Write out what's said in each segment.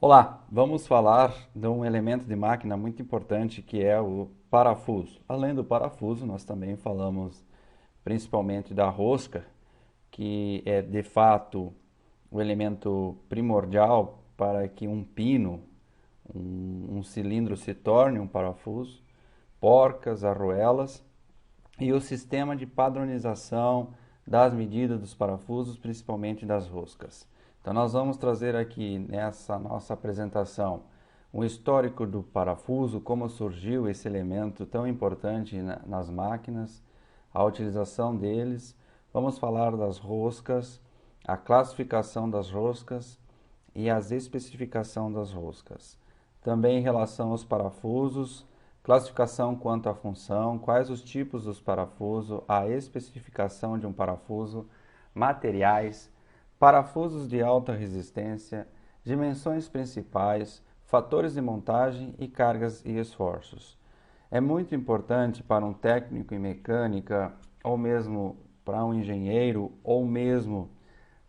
Olá, vamos falar de um elemento de máquina muito importante que é o parafuso. Além do parafuso, nós também falamos principalmente da rosca, que é de fato o elemento primordial para que um pino, um cilindro se torne um parafuso, porcas, arruelas e o sistema de padronização das medidas dos parafusos, principalmente das roscas. Então nós vamos trazer aqui nessa nossa apresentação um histórico do parafuso, como surgiu esse elemento tão importante nas máquinas, a utilização deles. Vamos falar das roscas, a classificação das roscas e as especificação das roscas. Também em relação aos parafusos, classificação quanto à função, quais os tipos dos parafusos, a especificação de um parafuso, materiais, parafusos de alta resistência, dimensões principais, fatores de montagem e cargas e esforços. É muito importante para um técnico em mecânica, ou mesmo para um engenheiro, ou mesmo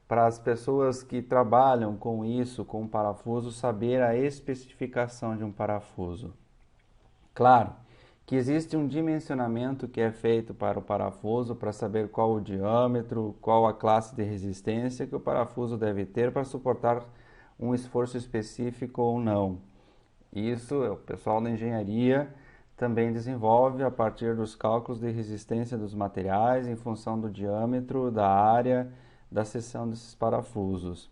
para as pessoas que trabalham com isso, com parafuso, saber a especificação de um parafuso. Claro que existe um dimensionamento que é feito para o parafuso para saber qual o diâmetro, qual a classe de resistência que o parafuso deve ter para suportar um esforço específico ou não. Isso o pessoal da engenharia também desenvolve a partir dos cálculos de resistência dos materiais em função do diâmetro, da área, da seção desses parafusos,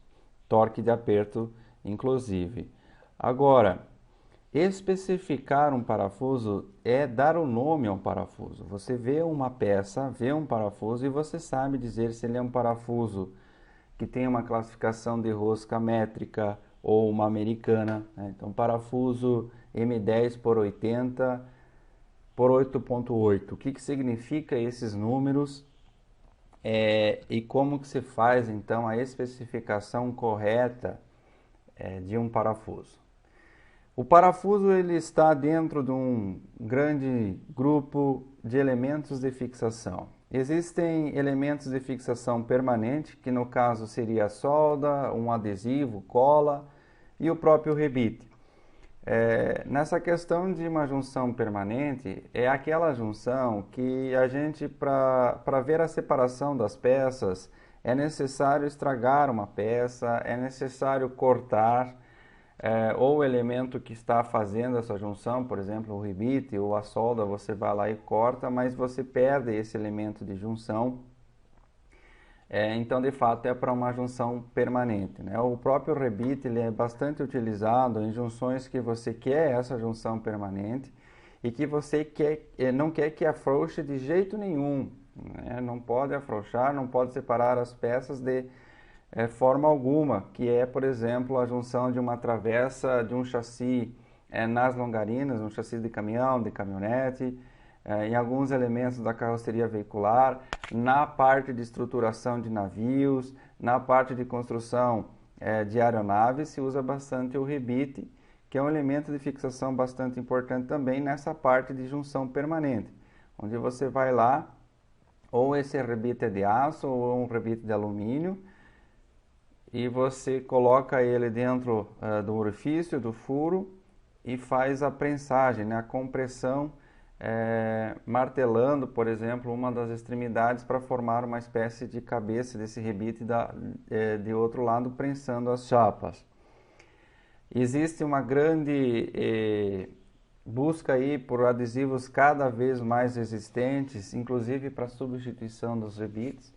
torque de aperto inclusive. Agora, especificar um parafuso é dar o nome a um parafuso. Você vê uma peça, vê um parafuso e você sabe dizer se ele é um parafuso que tem uma classificação de rosca métrica ou uma americana, né? Então, parafuso M10 por 80 por 8.8. O que significa esses números e como que se faz então a especificação correta de um parafuso? O parafuso ele está dentro de um grande grupo de elementos de fixação. Existem elementos de fixação permanente, que no caso seria a solda, um adesivo, cola e o próprio rebite. Nessa questão de uma junção permanente, é aquela junção que a gente, para ver a separação das peças, é necessário estragar uma peça, é necessário cortar, ou o elemento que está fazendo essa junção, por exemplo, o rebite ou a solda, você vai lá e corta, mas você perde esse elemento de junção. Então, de fato, é para uma junção permanente, né? O próprio rebite ele é bastante utilizado em junções que você quer essa junção permanente e que você não quer que afrouxe de jeito nenhum, né? Não pode afrouxar, não pode separar as peças de forma alguma, que é, por exemplo, a junção de uma travessa de um chassi nas longarinas, um chassi de caminhão, de caminhonete, em alguns elementos da carroceria veicular, na parte de estruturação de navios, na parte de construção de aeronaves, se usa bastante o rebite, que é um elemento de fixação bastante importante também nessa parte de junção permanente, onde você vai lá, ou esse rebite é de aço ou um rebite de alumínio, e você coloca ele dentro do orifício, do furo, e faz a prensagem, né, a compressão, martelando, por exemplo, uma das extremidades para formar uma espécie de cabeça desse rebite de outro lado, prensando as chapas. Existe uma grande busca aí por adesivos cada vez mais resistentes, inclusive para substituição dos rebites.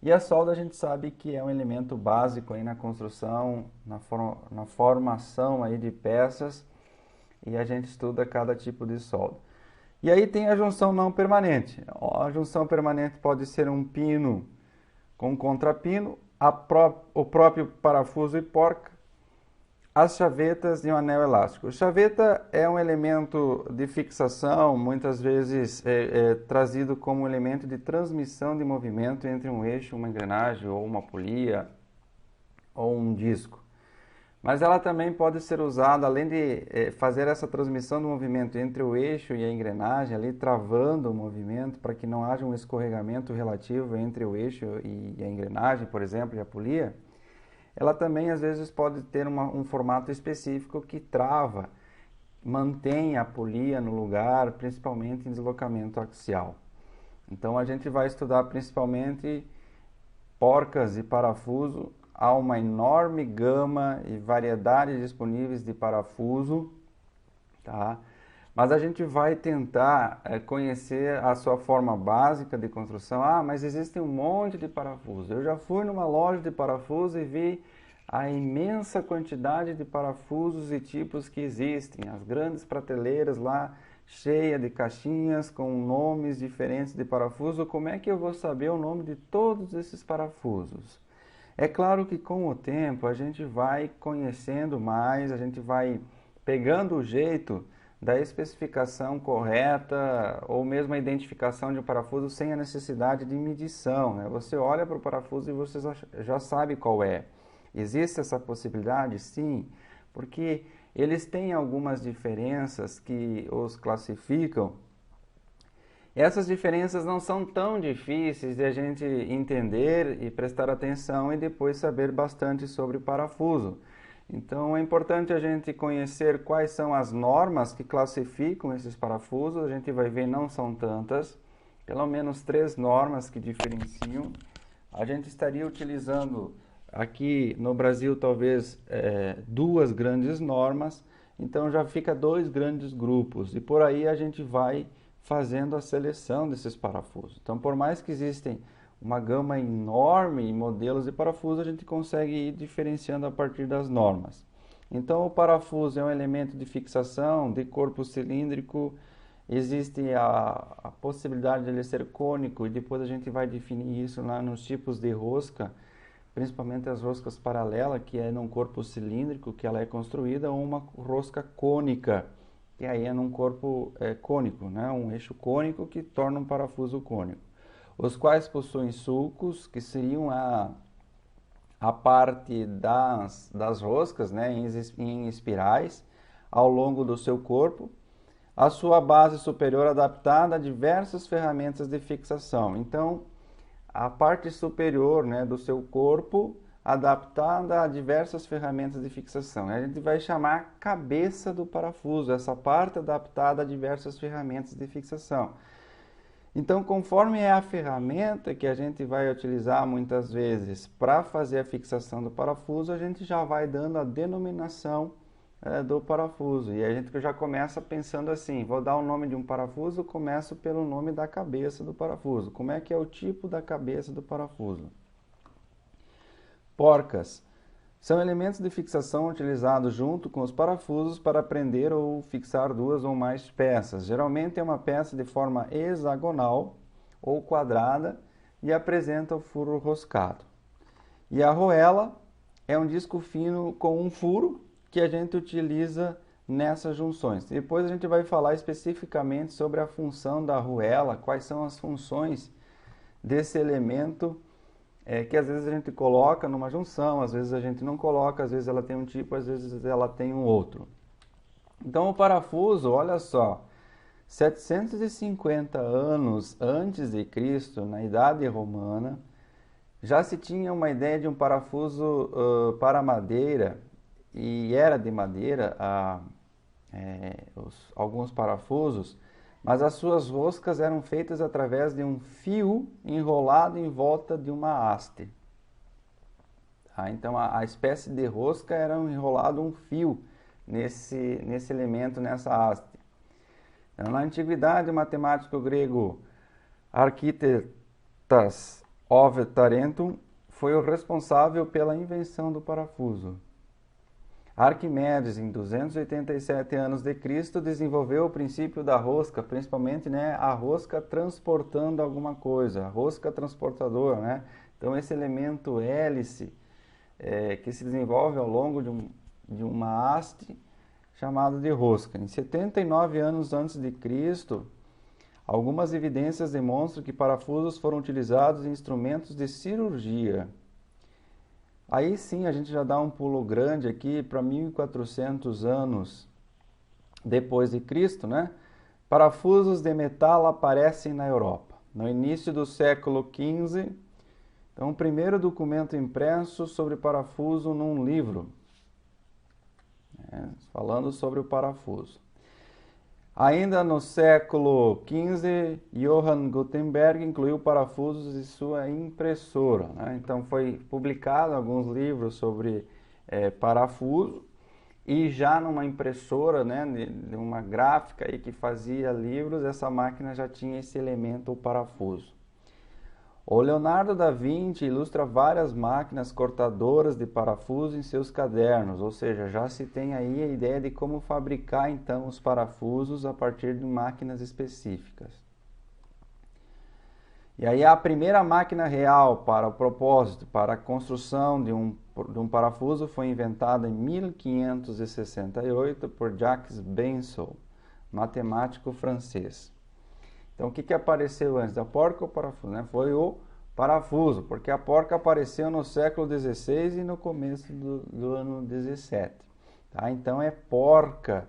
E a solda a gente sabe que é um elemento básico aí na construção, na formação aí de peças, e a gente estuda cada tipo de solda. E aí tem a junção não permanente. A junção permanente pode ser um pino com contrapino, o próprio parafuso e porca, as chavetas e um anel elástico. Chaveta é um elemento de fixação, muitas vezes trazido como elemento de transmissão de movimento entre um eixo, uma engrenagem, ou uma polia, ou um disco. Mas ela também pode ser usada, além de fazer essa transmissão do movimento entre o eixo e a engrenagem, ali travando o movimento para que não haja um escorregamento relativo entre o eixo e a engrenagem, por exemplo, e a polia. ela também às vezes pode ter um formato específico que trava, mantém a polia no lugar, principalmente em deslocamento axial. Então a gente vai estudar principalmente porcas e parafuso. Há uma enorme gama e variedade disponíveis de parafuso, tá? Mas a gente vai tentar conhecer a sua forma básica de construção. Ah, mas existe um monte de parafuso. Eu já fui numa loja de parafuso e vi a imensa quantidade de parafusos e tipos que existem. As grandes prateleiras lá, cheias de caixinhas com nomes diferentes de parafuso. Como é que eu vou saber o nome de todos esses parafusos? É claro que com o tempo a gente vai conhecendo mais, a gente vai pegando o jeito da especificação correta ou mesmo a identificação de um parafuso sem a necessidade de medição, né? Você olha para o parafuso e você já sabe qual é. Existe essa possibilidade? Sim, porque eles têm algumas diferenças que os classificam. Essas diferenças não são tão difíceis de a gente entender e prestar atenção e depois saber bastante sobre o parafuso. Então é importante a gente conhecer quais são as normas que classificam esses parafusos. A gente vai ver, não são tantas, pelo menos 3 normas que diferenciam. A gente estaria utilizando aqui no Brasil talvez 2 grandes normas, então já fica 2 grandes grupos e por aí a gente vai fazendo a seleção desses parafusos. Então, por mais que existem uma gama enorme de modelos de parafuso, a gente consegue ir diferenciando a partir das normas. Então, o parafuso é um elemento de fixação de corpo cilíndrico. Existe a possibilidade de ele ser cônico e depois a gente vai definir isso lá nos tipos de rosca, principalmente as roscas paralelas, que é num corpo cilíndrico que ela é construída, ou uma rosca cônica, que aí é num corpo cônico, né? Um eixo cônico que torna um parafuso cônico. Os quais possuem sulcos, que seriam a parte das roscas, né? Em espirais, ao longo do seu corpo. A sua base superior adaptada a diversas ferramentas de fixação. Então, a parte superior, né, do seu corpo adaptada a diversas ferramentas de fixação. A gente vai chamar cabeça do parafuso, essa parte adaptada a diversas ferramentas de fixação. Então, conforme é a ferramenta que a gente vai utilizar muitas vezes para fazer a fixação do parafuso, a gente já vai dando a denominação do parafuso. E a gente já começa pensando assim, vou dar o nome de um parafuso, começo pelo nome da cabeça do parafuso. Como é que é o tipo da cabeça do parafuso? Porcas são elementos de fixação utilizados junto com os parafusos para prender ou fixar 2 ou mais peças. Geralmente é uma peça de forma hexagonal ou quadrada e apresenta o furo roscado. E a arruela é um disco fino com um furo que a gente utiliza nessas junções. Depois a gente vai falar especificamente sobre a função da arruela, quais são as funções desse elemento que às vezes a gente coloca numa junção, às vezes a gente não coloca, às vezes ela tem um tipo, às vezes ela tem um outro. Então o parafuso, olha só, 750 anos antes de Cristo, na Idade Romana, já se tinha uma ideia de um parafuso para madeira, e era de madeira alguns parafusos, mas as suas roscas eram feitas através de um fio enrolado em volta de uma haste. Tá? Então a espécie de rosca era enrolado um fio nesse elemento, nessa haste. Então, na antiguidade, o matemático grego Arquitetas of Tarentum foi o responsável pela invenção do parafuso. Arquimedes, em 287 anos de Cristo, desenvolveu o princípio da rosca, principalmente, né, a rosca transportando alguma coisa, a rosca transportadora, né? Então esse elemento hélice que se desenvolve ao longo de uma haste chamado de rosca. Em 79 anos antes de Cristo, algumas evidências demonstram que parafusos foram utilizados em instrumentos de cirurgia. Aí sim a gente já dá um pulo grande aqui para 1400 anos depois de Cristo, né? Parafusos de metal aparecem na Europa. No início do século XV, Então, o primeiro documento impresso sobre parafuso num livro, falando sobre o parafuso. Ainda no século XV, Johann Gutenberg incluiu parafusos em sua impressora, né? Então, foi publicado alguns livros sobre parafuso, e já numa impressora, né, de uma gráfica aí que fazia livros, essa máquina já tinha esse elemento, o parafuso. O Leonardo da Vinci ilustra várias máquinas cortadoras de parafuso em seus cadernos, ou seja, já se tem aí a ideia de como fabricar então os parafusos a partir de máquinas específicas. E aí a primeira máquina real para o propósito, para a construção de um parafuso, foi inventada em 1568 por Jacques Bensol, matemático francês. Então, o que apareceu antes, a porca ou o parafuso? Né? Foi o parafuso, porque a porca apareceu no século XVI e no começo do ano XVII. Tá? Então, é porca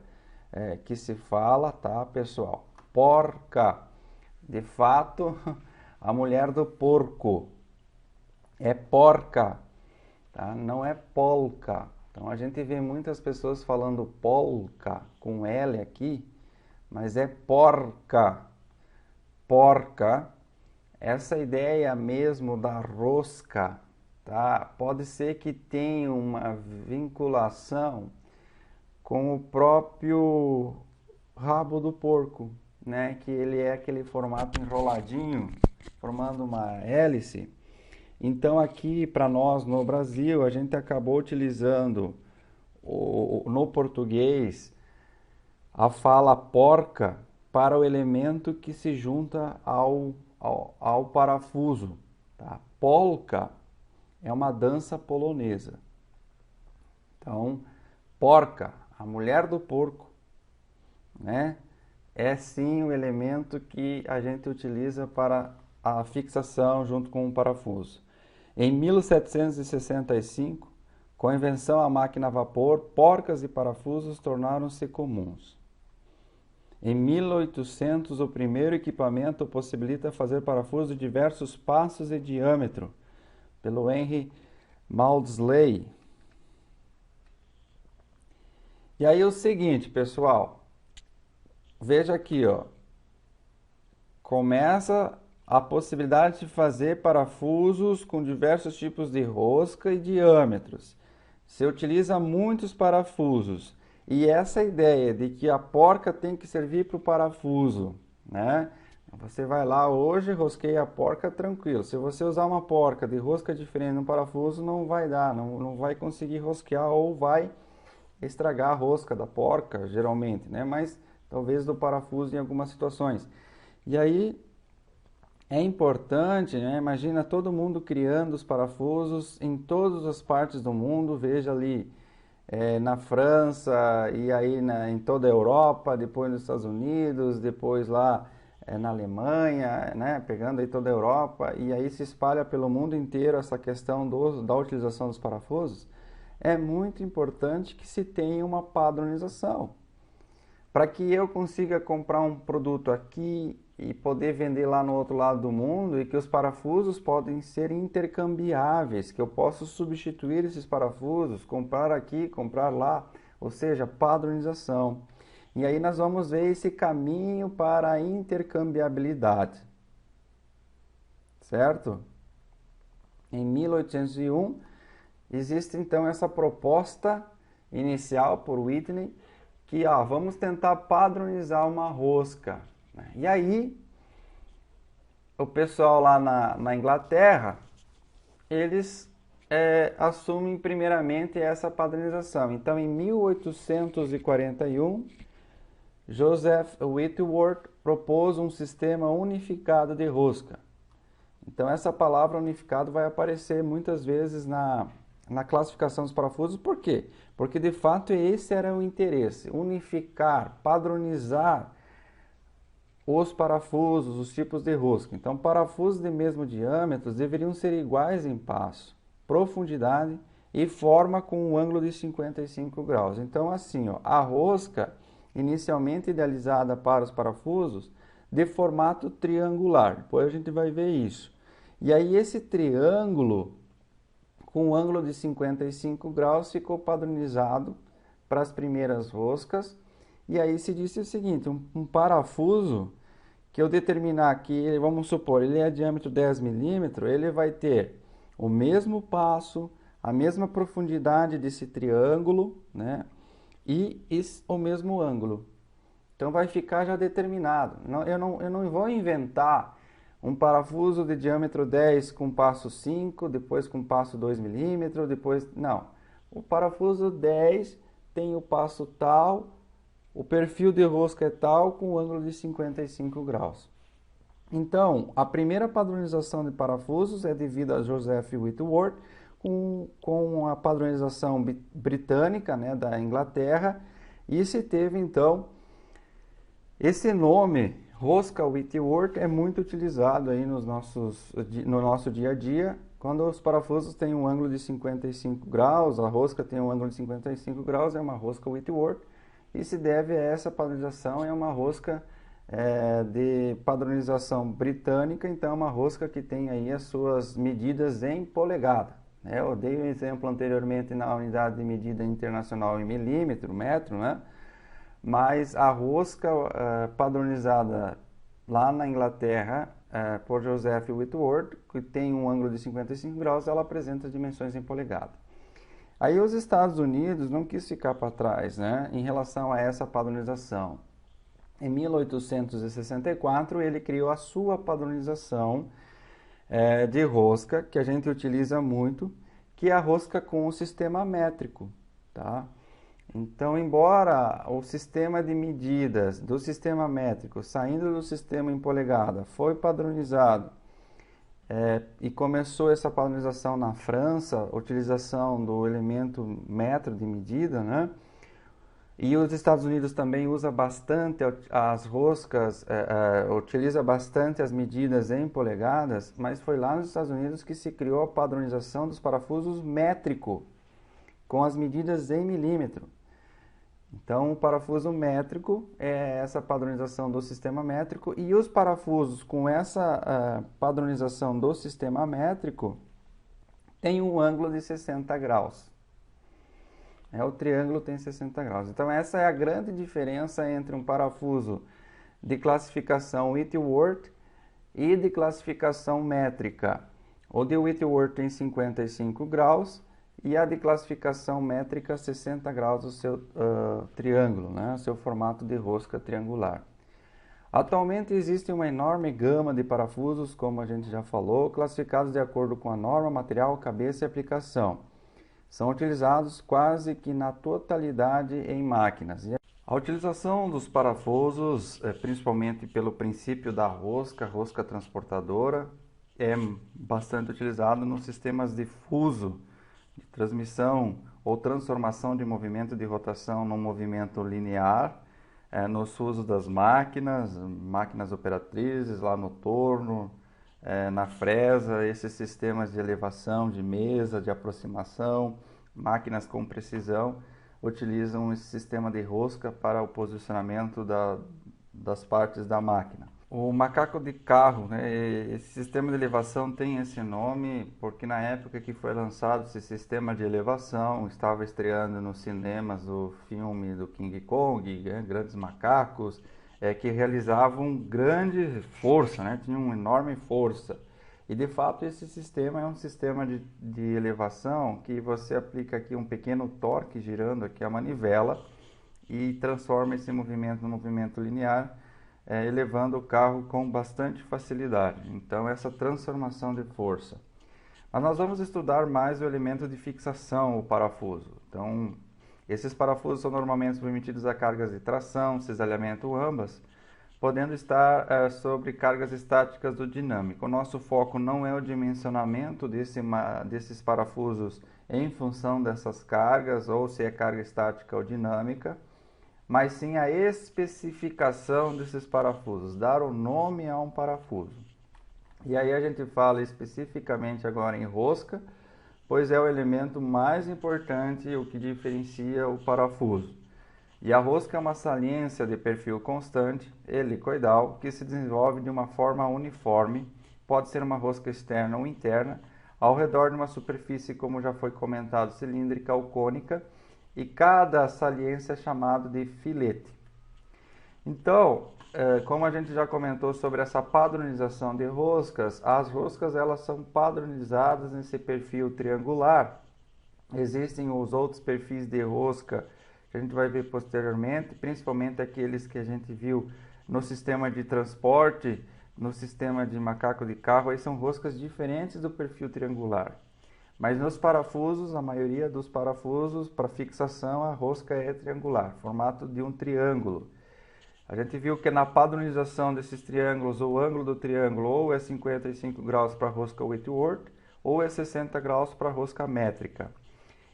que se fala, tá, pessoal? Porca, de fato, a mulher do porco. É porca, tá? Não é polca. Então, a gente vê muitas pessoas falando polca, com L aqui, mas é porca. Porca, essa ideia mesmo da rosca, tá? Pode ser que tenha uma vinculação com o próprio rabo do porco, né? Que ele é aquele formato enroladinho, formando uma hélice. Então aqui para nós no Brasil, a gente acabou utilizando no português a fala porca para o elemento que se junta ao parafuso. Tá? Polka é uma dança polonesa. Então, porca, a mulher do porco, né? É sim o elemento que a gente utiliza para a fixação junto com o parafuso. Em 1765, com a invenção da máquina a vapor, porcas e parafusos tornaram-se comuns. Em 1800, o primeiro equipamento possibilita fazer parafusos de diversos passos e diâmetro, pelo Henry Maudslay. E aí o seguinte, pessoal, veja aqui, ó, começa a possibilidade de fazer parafusos com diversos tipos de rosca e diâmetros. Se utiliza muitos parafusos. E essa ideia de que a porca tem que servir para o parafuso, né? Você vai lá hoje, rosqueia a porca tranquilo. Se você usar uma porca de rosca diferente no parafuso, não vai dar, não vai conseguir rosquear ou vai estragar a rosca da porca, geralmente, né? Mas talvez do parafuso em algumas situações. E aí é importante, né? Imagina todo mundo criando os parafusos em todas as partes do mundo, veja ali. Na França e aí em toda a Europa, depois nos Estados Unidos, depois lá na Alemanha, né, pegando aí toda a Europa, e aí se espalha pelo mundo inteiro essa questão da utilização dos parafusos. É muito importante que se tenha uma padronização. Para que eu consiga comprar um produto aqui e poder vender lá no outro lado do mundo, e que os parafusos podem ser intercambiáveis, que eu posso substituir esses parafusos, comprar aqui, comprar lá, ou seja, padronização. E aí nós vamos ver esse caminho para a intercambiabilidade, certo? Em 1801, existe então essa proposta inicial por Whitney, que vamos tentar padronizar uma rosca. E aí, o pessoal lá na Inglaterra, eles assumem primeiramente essa padronização. Então, em 1841, Joseph Whitworth propôs um sistema unificado de rosca. Então, essa palavra unificado vai aparecer muitas vezes na classificação dos parafusos. Por quê? Porque, de fato, esse era o interesse, unificar, padronizar os parafusos, os tipos de rosca. Então, parafusos de mesmo diâmetro deveriam ser iguais em passo, profundidade e forma com um ângulo de 55 graus. Então, assim, a rosca, inicialmente idealizada para os parafusos, de formato triangular. Depois a gente vai ver isso. E aí esse triângulo com um ângulo de 55 graus ficou padronizado para as primeiras roscas. E aí se disse o seguinte, um parafuso que eu determinar que, vamos supor, ele é diâmetro 10 milímetros, ele vai ter o mesmo passo, a mesma profundidade desse triângulo, né? E o mesmo ângulo. Então vai ficar já determinado. Eu não vou inventar um parafuso de diâmetro 10 com passo 5, depois com passo 2 milímetros, depois... Não. O parafuso 10 tem o passo tal, o perfil de rosca é tal, com o ângulo de 55 graus. Então, a primeira padronização de parafusos é devida a Joseph Whitworth, com a padronização britânica, né, da Inglaterra, e se teve então esse nome, rosca Whitworth, é muito utilizado aí no nosso dia a dia, quando os parafusos têm um ângulo de 55 graus, a rosca tem um ângulo de 55 graus, é uma rosca Whitworth, e se deve a essa padronização, é uma rosca de padronização britânica, então é uma rosca que tem aí as suas medidas em polegada. Eu dei um exemplo anteriormente na unidade de medida internacional em milímetro, metro, né? Mas a rosca padronizada lá na Inglaterra por Joseph Whitworth, que tem um ângulo de 55 graus, ela apresenta dimensões em polegada. Aí os Estados Unidos não quis ficar para trás, né, em relação a essa padronização. Em 1864, ele criou a sua padronização de rosca, que a gente utiliza muito, que é a rosca com o sistema métrico, tá? Então, embora o sistema de medidas do sistema métrico, saindo do sistema em polegada, foi padronizado e começou essa padronização na França, a utilização do elemento metro de medida, né? E os Estados Unidos também usa bastante as roscas, utiliza bastante as medidas em polegadas, mas foi lá nos Estados Unidos que se criou a padronização dos parafusos métrico, com as medidas em milímetro. Então, o parafuso métrico é essa padronização do sistema métrico, e os parafusos com essa padronização do sistema métrico têm um ângulo de 60 graus. O triângulo tem 60 graus. Então, essa é a grande diferença entre um parafuso de classificação Whitworth e de classificação métrica. O de Whitworth tem 55 graus e a de classificação métrica 60 graus o seu triângulo, né? O seu formato de rosca triangular. Atualmente existe uma enorme gama de parafusos, como a gente já falou, classificados de acordo com a norma, material, cabeça e aplicação. São utilizados quase que na totalidade em máquinas. A utilização dos parafusos, principalmente pelo princípio da rosca transportadora, é bastante utilizado nos sistemas de fuso, de transmissão ou transformação de movimento de rotação num movimento linear, nos fusos das máquinas operatrizes, lá no torno, na fresa, esses sistemas de elevação de mesa, de aproximação, máquinas com precisão, utilizam esse sistema de rosca para o posicionamento das partes da máquina. O macaco de carro, né? Esse sistema de elevação tem esse nome porque na época que foi lançado esse sistema de elevação, estava estreando nos cinemas o filme do King Kong, né? Grandes macacos, que realizavam grande força, né? Tinham uma enorme força. E de fato esse sistema é um sistema de elevação que você aplica aqui um pequeno torque girando aqui a manivela e transforma esse movimento num movimento linear, elevando o carro com bastante facilidade. Então, essa transformação de força. Mas nós vamos estudar mais o elemento de fixação, o parafuso. Então, esses parafusos são normalmente submetidos a cargas de tração, cisalhamento, ambas, podendo estar sobre cargas estáticas do dinâmico. O nosso foco não é o dimensionamento desses parafusos em função dessas cargas, ou se é carga estática ou dinâmica, mas sim a especificação desses parafusos, dar o nome a um parafuso. E aí a gente fala especificamente agora em rosca, pois é o elemento mais importante, o que diferencia o parafuso. E a rosca é uma saliência de perfil constante, helicoidal, que se desenvolve de uma forma uniforme, pode ser uma rosca externa ou interna, ao redor de uma superfície, como já foi comentado, cilíndrica ou cônica, e cada saliência é chamado de filete. Então, como a gente já comentou sobre essa padronização de roscas, as roscas elas são padronizadas nesse perfil triangular. Existem os outros perfis de rosca que a gente vai ver posteriormente, principalmente aqueles que a gente viu no sistema de transporte, no sistema de macaco de carro, aí são roscas diferentes do perfil triangular. Mas nos parafusos, a maioria dos parafusos, para fixação, a rosca é triangular, formato de um triângulo. A gente viu que na padronização desses triângulos, o ângulo do triângulo ou é 55 graus para a rosca Whitworth, ou é 60 graus para a rosca métrica.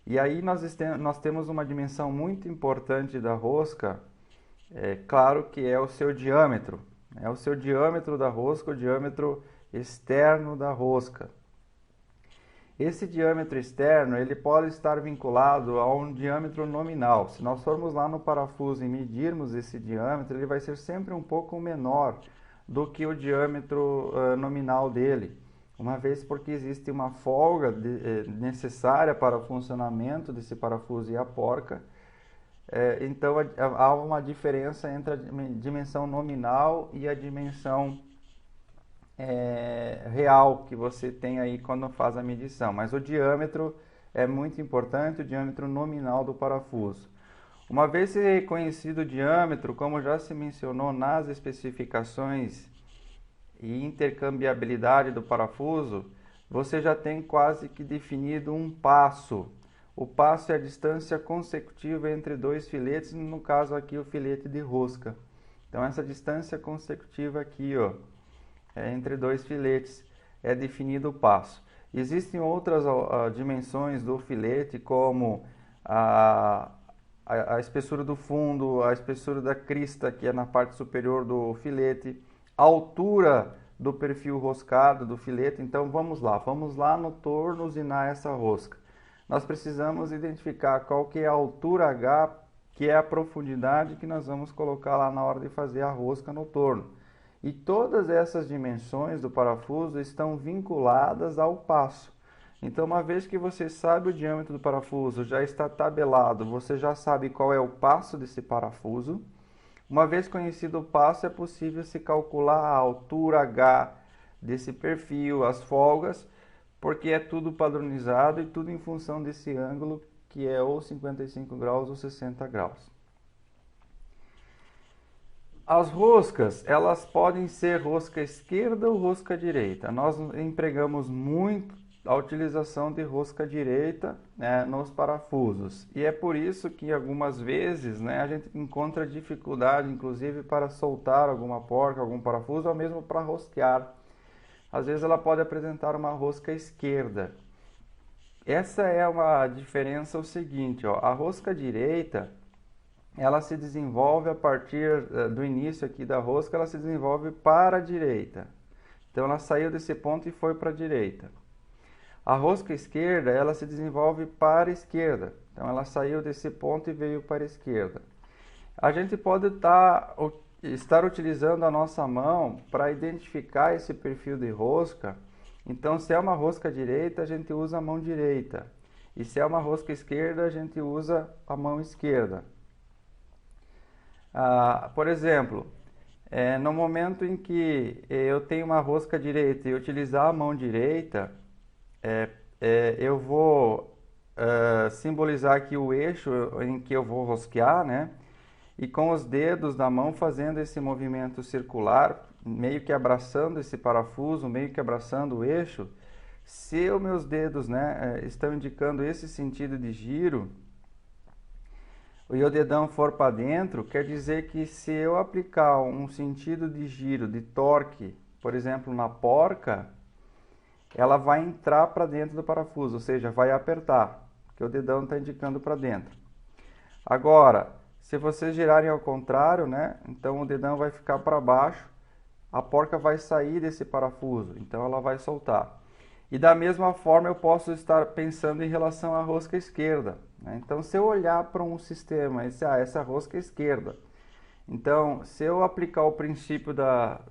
E aí nós temos uma dimensão muito importante da rosca, claro que é o seu diâmetro. É o seu diâmetro da rosca, o diâmetro externo da rosca. Esse diâmetro externo ele pode estar vinculado a um diâmetro nominal. Se nós formos lá no parafuso e medirmos esse diâmetro, ele vai ser sempre um pouco menor do que o diâmetro nominal dele. Uma vez porque existe uma folga necessária para o funcionamento desse parafuso e a porca. Então há uma diferença entre a dimensão nominal e a dimensão real que você tem aí quando faz a medição. Mas o diâmetro é muito importante, o diâmetro nominal do parafuso. Uma vez reconhecido o diâmetro, como já se mencionou nas especificações e intercambiabilidade do parafuso, você já tem quase que definido um passo. O passo é a distância consecutiva entre dois filetes, no caso aqui o filete de rosca. Então essa distância consecutiva aqui, ó, entre dois filetes, é definido o passo. Existem outras dimensões do filete, como a espessura do fundo, a espessura da crista, que é na parte superior do filete, a altura do perfil roscado do filete. Então vamos lá no torno usinar essa rosca. Nós precisamos identificar qual que é a altura H, que é a profundidade que nós vamos colocar lá na hora de fazer a rosca no torno. E todas essas dimensões do parafuso estão vinculadas ao passo. Então, uma vez que você sabe o diâmetro do parafuso, já está tabelado, você já sabe qual é o passo desse parafuso. Uma vez conhecido o passo, é possível se calcular a altura H desse perfil, as folgas, porque é tudo padronizado e tudo em função desse ângulo, que é ou 55 graus ou 60 graus. As roscas, elas podem ser rosca esquerda ou rosca direita. Nós empregamos muito a utilização de rosca direita, né, nos parafusos. E é por isso que algumas vezes, né, a gente encontra dificuldade, inclusive, para soltar alguma porca, algum parafuso, ou mesmo para rosquear. Às vezes ela pode apresentar uma rosca esquerda. Essa é uma diferença, o seguinte, ó, a rosca direita, ela se desenvolve a partir do início aqui da rosca, ela se desenvolve para a direita. Então ela saiu desse ponto e foi para a direita. A rosca esquerda, ela se desenvolve para a esquerda. Então ela saiu desse ponto e veio para a esquerda. A gente pode estar utilizando a nossa mão para identificar esse perfil de rosca. Então se é uma rosca direita, a gente usa a mão direita. E se é uma rosca esquerda, a gente usa a mão esquerda. Por exemplo, no momento em que eu tenho uma rosca direita e utilizar a mão direita, eu vou simbolizar aqui o eixo em que eu vou rosquear, né? E com os dedos da mão fazendo esse movimento circular, meio que abraçando esse parafuso, meio que abraçando o eixo. Se os meus dedos, né, estão indicando esse sentido de giro, e o dedão for para dentro, quer dizer que se eu aplicar um sentido de giro, de torque, por exemplo, na porca, ela vai entrar para dentro do parafuso, ou seja, vai apertar, porque o dedão está indicando para dentro. Agora, se vocês girarem ao contrário, né, então o dedão vai ficar para baixo, a porca vai sair desse parafuso, então ela vai soltar. E da mesma forma eu posso estar pensando em relação à rosca esquerda, né? Então se eu olhar para um sistema e dizer, essa rosca é esquerda, Então, se eu aplicar o princípio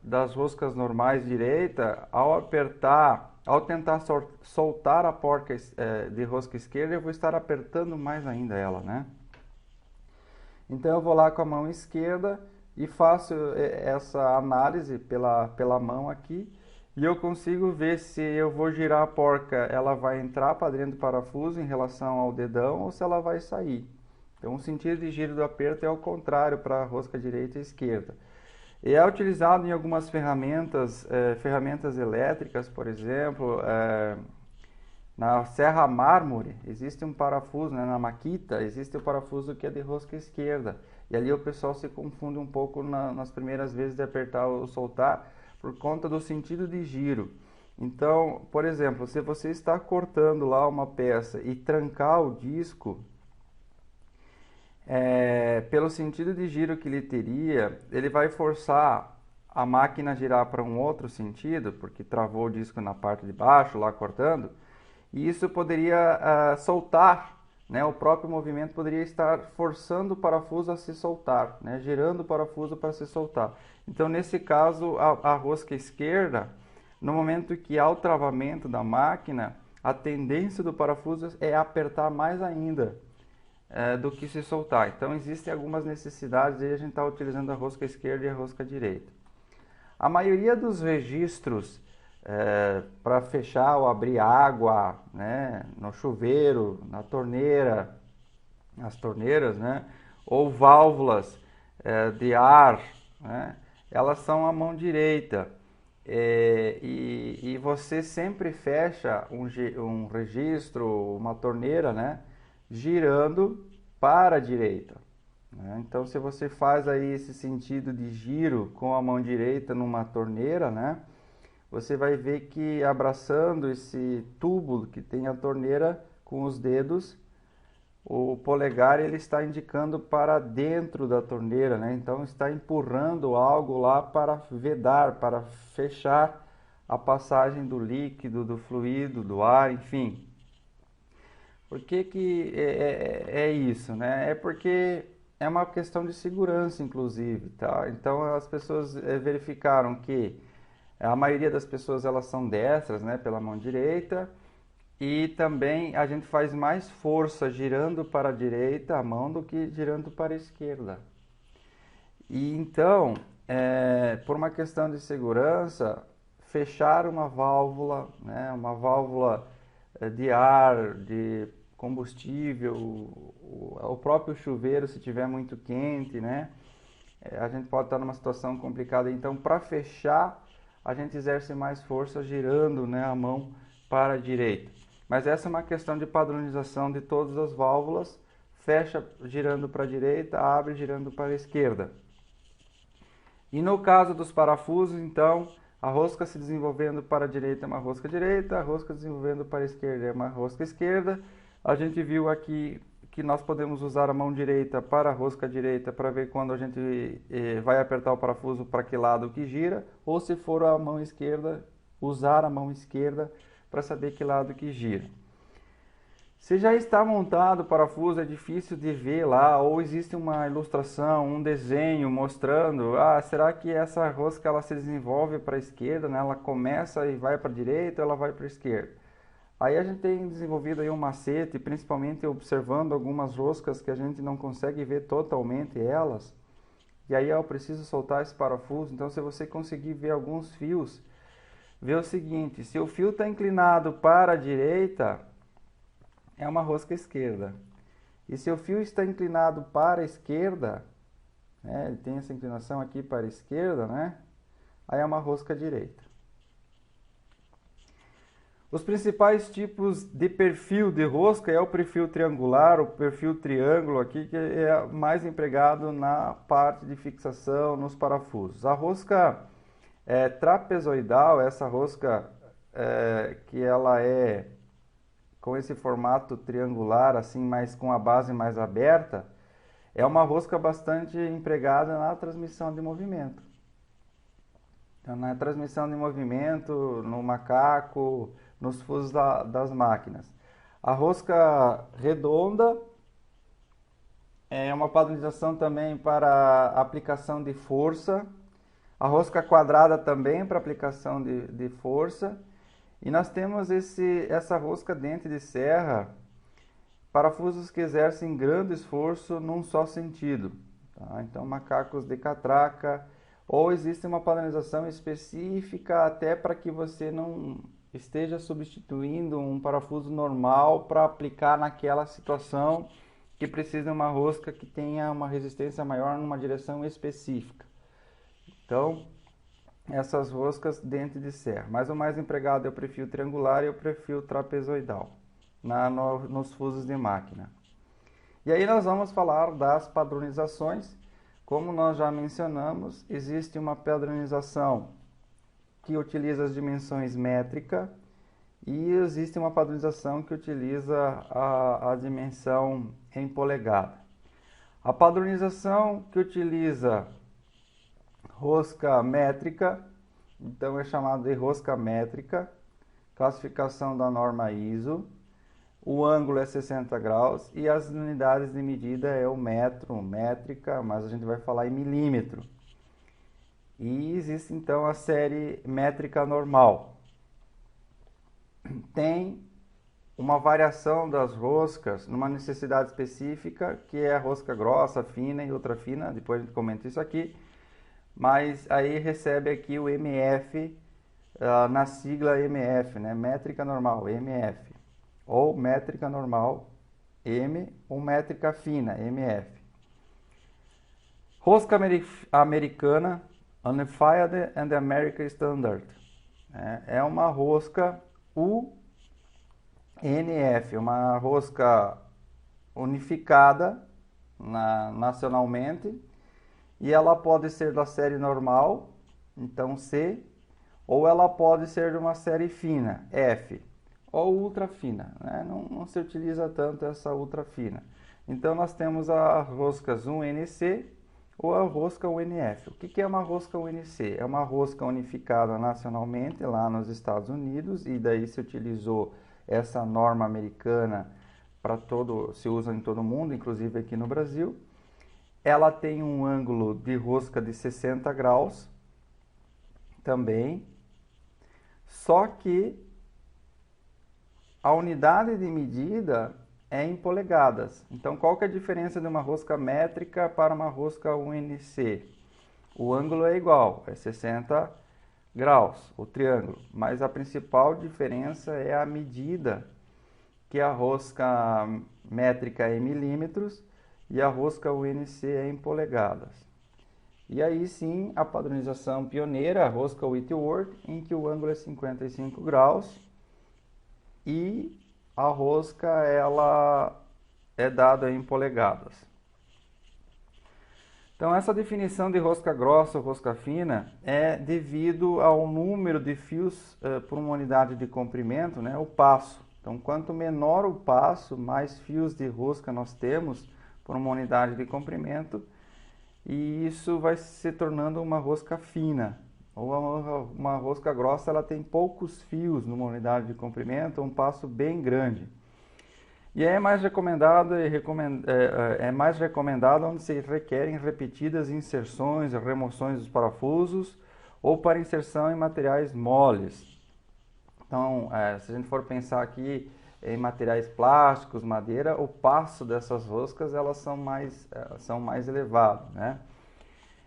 das roscas normais direita, ao apertar, ao tentar soltar a porca de rosca esquerda, eu vou estar apertando mais ainda ela, né? Então eu vou lá com a mão esquerda e faço essa análise pela mão aqui e eu consigo ver se eu vou girar a porca, ela vai entrar para dentro do parafuso em relação ao dedão ou se ela vai sair. Então o sentido de giro do aperto é o contrário para a rosca direita e esquerda. E é utilizado em algumas ferramentas, ferramentas elétricas, por exemplo, na serra mármore existe um parafuso, né? Na Makita existe o parafuso que é de rosca esquerda. E ali o pessoal se confunde um pouco nas primeiras vezes de apertar ou soltar por conta do sentido de giro. Então, por exemplo, se você está cortando lá uma peça e trancar o disco, pelo sentido de giro que ele teria, ele vai forçar a máquina a girar para um outro sentido, porque travou o disco na parte de baixo, lá cortando, e isso poderia soltar, né? O próprio movimento poderia estar forçando o parafuso a se soltar, né? Girando o parafuso para se soltar. Então, nesse caso, a rosca esquerda, no momento que há o travamento da máquina, a tendência do parafuso é apertar mais ainda do que se soltar. Então, existem algumas necessidades e a gente está utilizando a rosca esquerda e a rosca direita. A maioria dos registros para fechar ou abrir água, né, no chuveiro, na torneira, nas torneiras, né, ou válvulas de ar, né, elas são a mão direita. E você sempre fecha um registro, uma torneira, né, girando para a direita, né? Então, se você faz aí esse sentido de giro com a mão direita numa torneira, né, você vai ver que abraçando esse tubo que tem a torneira com os dedos, o polegar ele está indicando para dentro da torneira, né? Então está empurrando algo lá para vedar, para fechar a passagem do líquido, do fluido, do ar, enfim. Por que é isso, né? É porque é uma questão de segurança, inclusive, tá? Então as pessoas verificaram que a maioria das pessoas elas são destras, né, pela mão direita, e também a gente faz mais força girando para a direita a mão do que girando para a esquerda. E então, por uma questão de segurança, fechar uma válvula, né, uma válvula de ar, de combustível, o próprio chuveiro se tiver muito quente, né, a gente pode estar numa situação complicada. Então, para fechar, a gente exerce mais força girando, né, a mão para a direita. Mas essa é uma questão de padronização de todas as válvulas. Fecha girando para a direita, abre girando para a esquerda. E no caso dos parafusos, então, a rosca se desenvolvendo para a direita é uma rosca direita, a rosca desenvolvendo para a esquerda é uma rosca esquerda. A gente viu aqui que nós podemos usar a mão direita para a rosca direita para ver quando a gente vai apertar o parafuso para que lado que gira, ou se for a mão esquerda, usar a mão esquerda para saber que lado que gira. Se já está montado o parafuso, é difícil de ver lá, ou existe uma ilustração, um desenho mostrando, será que essa rosca ela se desenvolve para a esquerda, né? Ela começa e vai para a direita ou ela vai para a esquerda? Aí a gente tem desenvolvido aí um macete, principalmente observando algumas roscas que a gente não consegue ver totalmente elas, e aí eu preciso soltar esse parafuso. Então, se você conseguir ver alguns fios, vê o seguinte: se o fio está inclinado para a direita, é uma rosca esquerda. E se o fio está inclinado para a esquerda, né, ele tem essa inclinação aqui para a esquerda, né, aí é uma rosca direita. Os principais tipos de perfil de rosca é o perfil triangular, o perfil triângulo aqui, que é mais empregado na parte de fixação nos parafusos. A rosca trapezoidal, essa rosca que ela é com esse formato triangular, assim, mas com a base mais aberta, é uma rosca bastante empregada na transmissão de movimento. Então, na transmissão de movimento, no macaco, nos fusos das máquinas. A rosca redonda É uma padronização também para aplicação de força. A rosca quadrada também para aplicação de força. E nós temos essa rosca dente de serra, parafusos que exercem grande esforço num só sentido. Tá? Então, macacos de catraca, ou existe uma padronização específica até para que você não esteja substituindo um parafuso normal para aplicar naquela situação que precisa de uma rosca que tenha uma resistência maior numa direção específica. Então, essas roscas dente de serra. Mas o mais empregado é o perfil triangular e o perfil trapezoidal nos fusos de máquina. E aí nós vamos falar das padronizações. Como nós já mencionamos, existe uma padronização que utiliza as dimensões métrica e existe uma padronização que utiliza a dimensão em polegada. A padronização que utiliza rosca métrica, então é chamado de rosca métrica, classificação da norma ISO, o ângulo é 60 graus e as unidades de medida é o metro, métrica, mas a gente vai falar em milímetro. E existe então a série métrica normal. Tem uma variação das roscas numa necessidade específica, que é a rosca grossa, fina e ultra fina, depois a gente comenta isso aqui. Mas aí recebe aqui o MF, na sigla MF, né? Métrica normal, MF. Ou métrica normal, M, ou métrica fina, MF. Rosca americana, Unified and American Standard. É uma rosca UNF, uma rosca unificada nacionalmente. E ela pode ser da série normal, então C, ou ela pode ser de uma série fina, F, ou ultra fina, né? Não se utiliza tanto essa ultra fina. Então nós temos as roscas UNC ou a rosca UNF. O que é uma rosca UNC? É uma rosca unificada nacionalmente lá nos Estados Unidos, e daí se utilizou essa norma americana se usa em todo o mundo, inclusive aqui no Brasil. Ela tem um ângulo de rosca de 60 graus também, só que a unidade de medida é em polegadas. Então, qual que é a diferença de uma rosca métrica para uma rosca UNC? O ângulo é igual, é 60 graus, o triângulo, mas a principal diferença é a medida, que a rosca métrica é em milímetros e a rosca UNC é em polegadas. E aí sim, a padronização pioneira, a rosca Whitworth, em que o ângulo é 55 graus e a rosca ela é dada em polegadas. Então essa definição de rosca grossa ou rosca fina é devido ao número de fios por uma unidade de comprimento, né, o passo. Então quanto menor o passo, mais fios de rosca nós temos por uma unidade de comprimento, e isso vai se tornando uma rosca fina. Ou uma rosca grossa, ela tem poucos fios numa unidade de comprimento, um passo bem grande. E é mais recomendado, onde se requerem repetidas inserções e remoções dos parafusos ou para inserção em materiais moles. Então, se a gente for pensar aqui em materiais plásticos, madeira, o passo dessas roscas elas são mais elevados, né?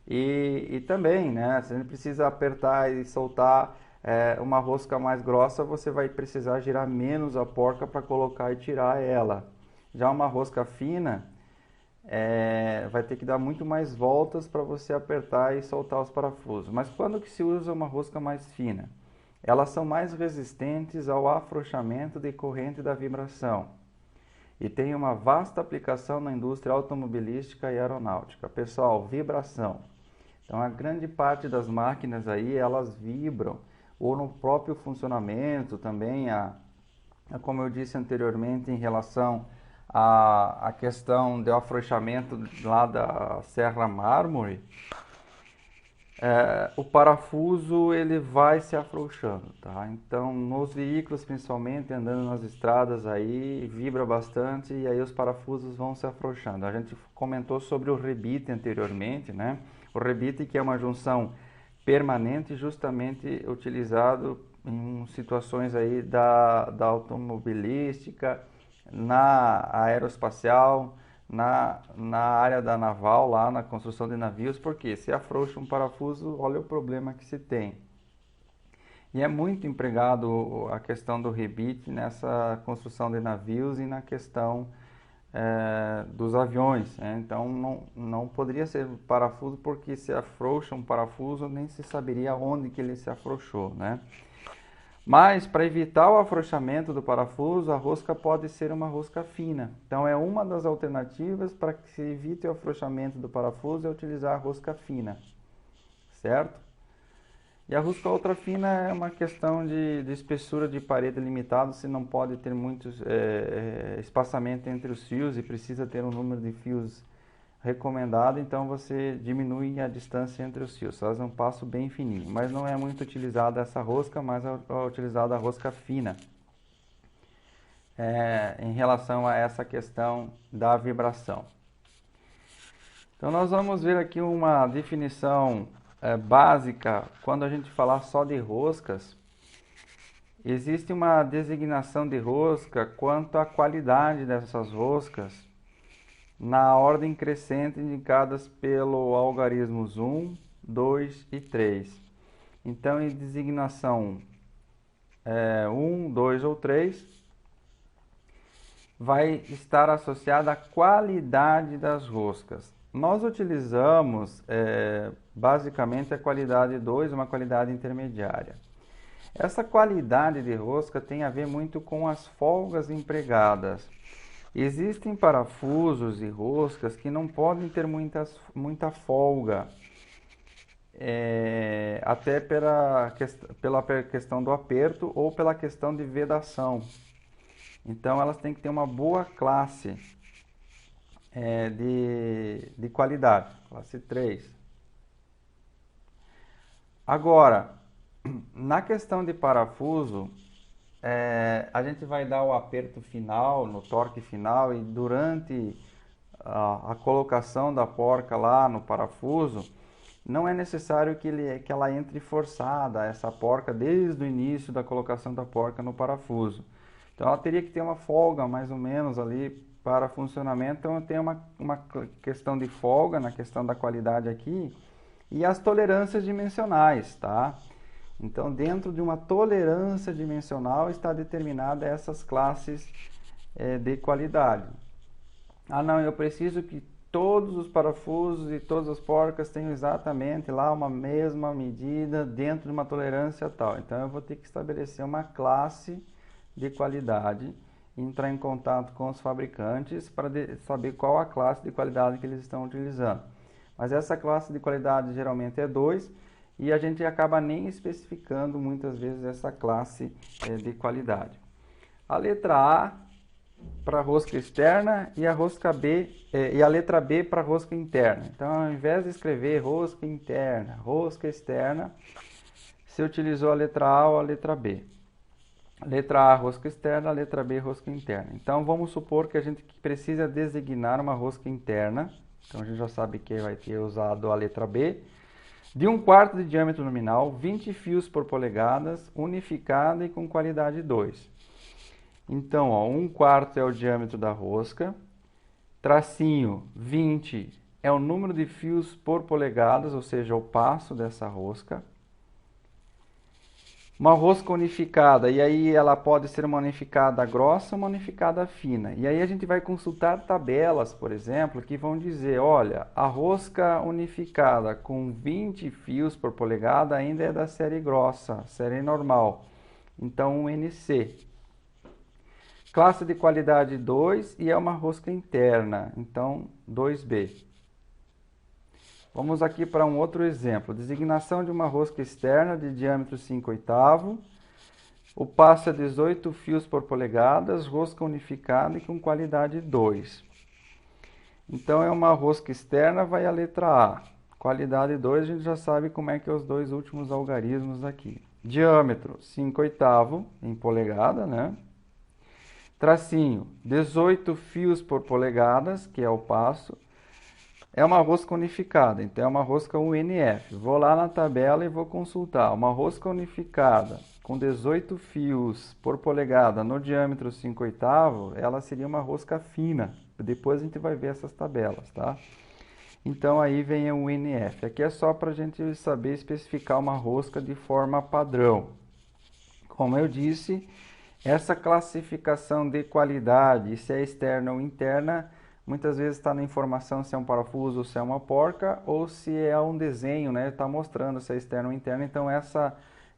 E também, né, se a gente precisa apertar e soltar uma rosca mais grossa, você vai precisar girar menos a porca para colocar e tirar ela. Já uma rosca fina, vai ter que dar muito mais voltas para você apertar e soltar os parafusos. Mas quando que se usa uma rosca mais fina? Elas são mais resistentes ao afrouxamento decorrente da vibração e tem uma vasta aplicação na indústria automobilística e aeronáutica. Pessoal, vibração. Então, a grande parte das máquinas aí, elas vibram, ou no próprio funcionamento também, como eu disse anteriormente, em relação à questão do afrouxamento lá da Serra Mármore. o parafuso ele vai se afrouxando, tá? Então, nos veículos, principalmente andando nas estradas aí, vibra bastante e aí os parafusos vão se afrouxando. A gente comentou sobre o rebite anteriormente, né? O rebite que é uma junção permanente, justamente utilizado em situações aí da automobilística, na aeroespacial, na área da naval, lá na construção de navios, porque se afrouxa um parafuso, olha o problema que se tem. E é muito empregado a questão do rebite nessa construção de navios e na questão dos aviões, né? Então não poderia ser parafuso, porque se afrouxa um parafuso nem se saberia onde que ele se afrouxou, né? Mas para evitar o afrouxamento do parafuso, a rosca pode ser uma rosca fina. Então é uma das alternativas para que se evite o afrouxamento do parafuso é utilizar a rosca fina, certo? E a rosca ultra fina é uma questão de espessura de parede limitado, se não pode ter muito espaçamento entre os fios e precisa ter um número de fios recomendado, então você diminui a distância entre os fios, faz um passo bem fininho, mas não é muito utilizada essa rosca, mas é utilizada a rosca fina em relação a essa questão da vibração. Então nós vamos ver aqui uma definição básica. Quando a gente falar só de roscas, existe uma designação de rosca quanto à qualidade dessas roscas na ordem crescente indicadas pelo algarismos 1, 2 e 3. Então, em designação 1, 2 ou 3, vai estar associada à qualidade das roscas. Nós utilizamos basicamente a qualidade 2, uma qualidade intermediária. Essa qualidade de rosca tem a ver muito com as folgas empregadas. Existem parafusos e roscas que não podem ter muita folga, até pela questão do aperto ou pela questão de vedação. Então elas têm que ter uma boa classe de qualidade, classe 3. Agora, na questão de parafuso, a gente vai dar o aperto final, no torque final, e durante a colocação da porca lá no parafuso, não é necessário que ela entre forçada, essa porca, desde o início da colocação da porca no parafuso. Então ela teria que ter uma folga mais ou menos ali para funcionamento. Então tem uma questão de folga na questão da qualidade aqui e as tolerâncias dimensionais, tá? Então, dentro de uma tolerância dimensional está determinada essas classes de qualidade. Ah, não, eu preciso que todos os parafusos e todas as porcas tenham exatamente lá uma mesma medida dentro de uma tolerância tal. Então, eu vou ter que estabelecer uma classe de qualidade, entrar em contato com os fabricantes para saber qual a classe de qualidade que eles estão utilizando. Mas essa classe de qualidade geralmente é 2, e a gente acaba nem especificando muitas vezes essa classe de qualidade. A letra A para a rosca externa e a rosca B e a letra B para a rosca interna. Então, ao invés de escrever rosca interna, rosca externa, se utilizou a letra A ou a letra B. Letra A, rosca externa, letra B, rosca interna. Então, vamos supor que a gente precisa designar uma rosca interna. Então, a gente já sabe que vai ter usado a letra B. De 1/4 de diâmetro nominal, 20 fios por polegadas, unificada e com qualidade 2. Então, 1/4 é o diâmetro da rosca, tracinho 20 é o número de fios por polegadas, ou seja, o passo dessa rosca. Uma rosca unificada, e aí ela pode ser uma unificada grossa ou uma unificada fina. E aí a gente vai consultar tabelas, por exemplo, que vão dizer, olha, a rosca unificada com 20 fios por polegada ainda é da série grossa, série normal. Então, um NC. Classe de qualidade 2 e é uma rosca interna, então 2B. Vamos aqui para um outro exemplo. Designação de uma rosca externa de diâmetro 5/8. O passo é 18 fios por polegadas, rosca unificada e com qualidade 2. Então, é uma rosca externa, vai a letra A. Qualidade 2, a gente já sabe como é que é os dois últimos algarismos aqui. Diâmetro, 5/8 em polegada, né? Tracinho, 18 fios por polegadas, que é o passo. É uma rosca unificada, então é uma rosca UNF. Vou lá na tabela e vou consultar. Uma rosca unificada com 18 fios por polegada no diâmetro 5/8, ela seria uma rosca fina. Depois a gente vai ver essas tabelas, tá? Então aí vem o UNF. Aqui é só para a gente saber especificar uma rosca de forma padrão. Como eu disse, essa classificação de qualidade, se é externa ou interna, muitas vezes está na informação se é um parafuso ou se é uma porca, ou se é um desenho, né? Está mostrando se é externo ou interno. Então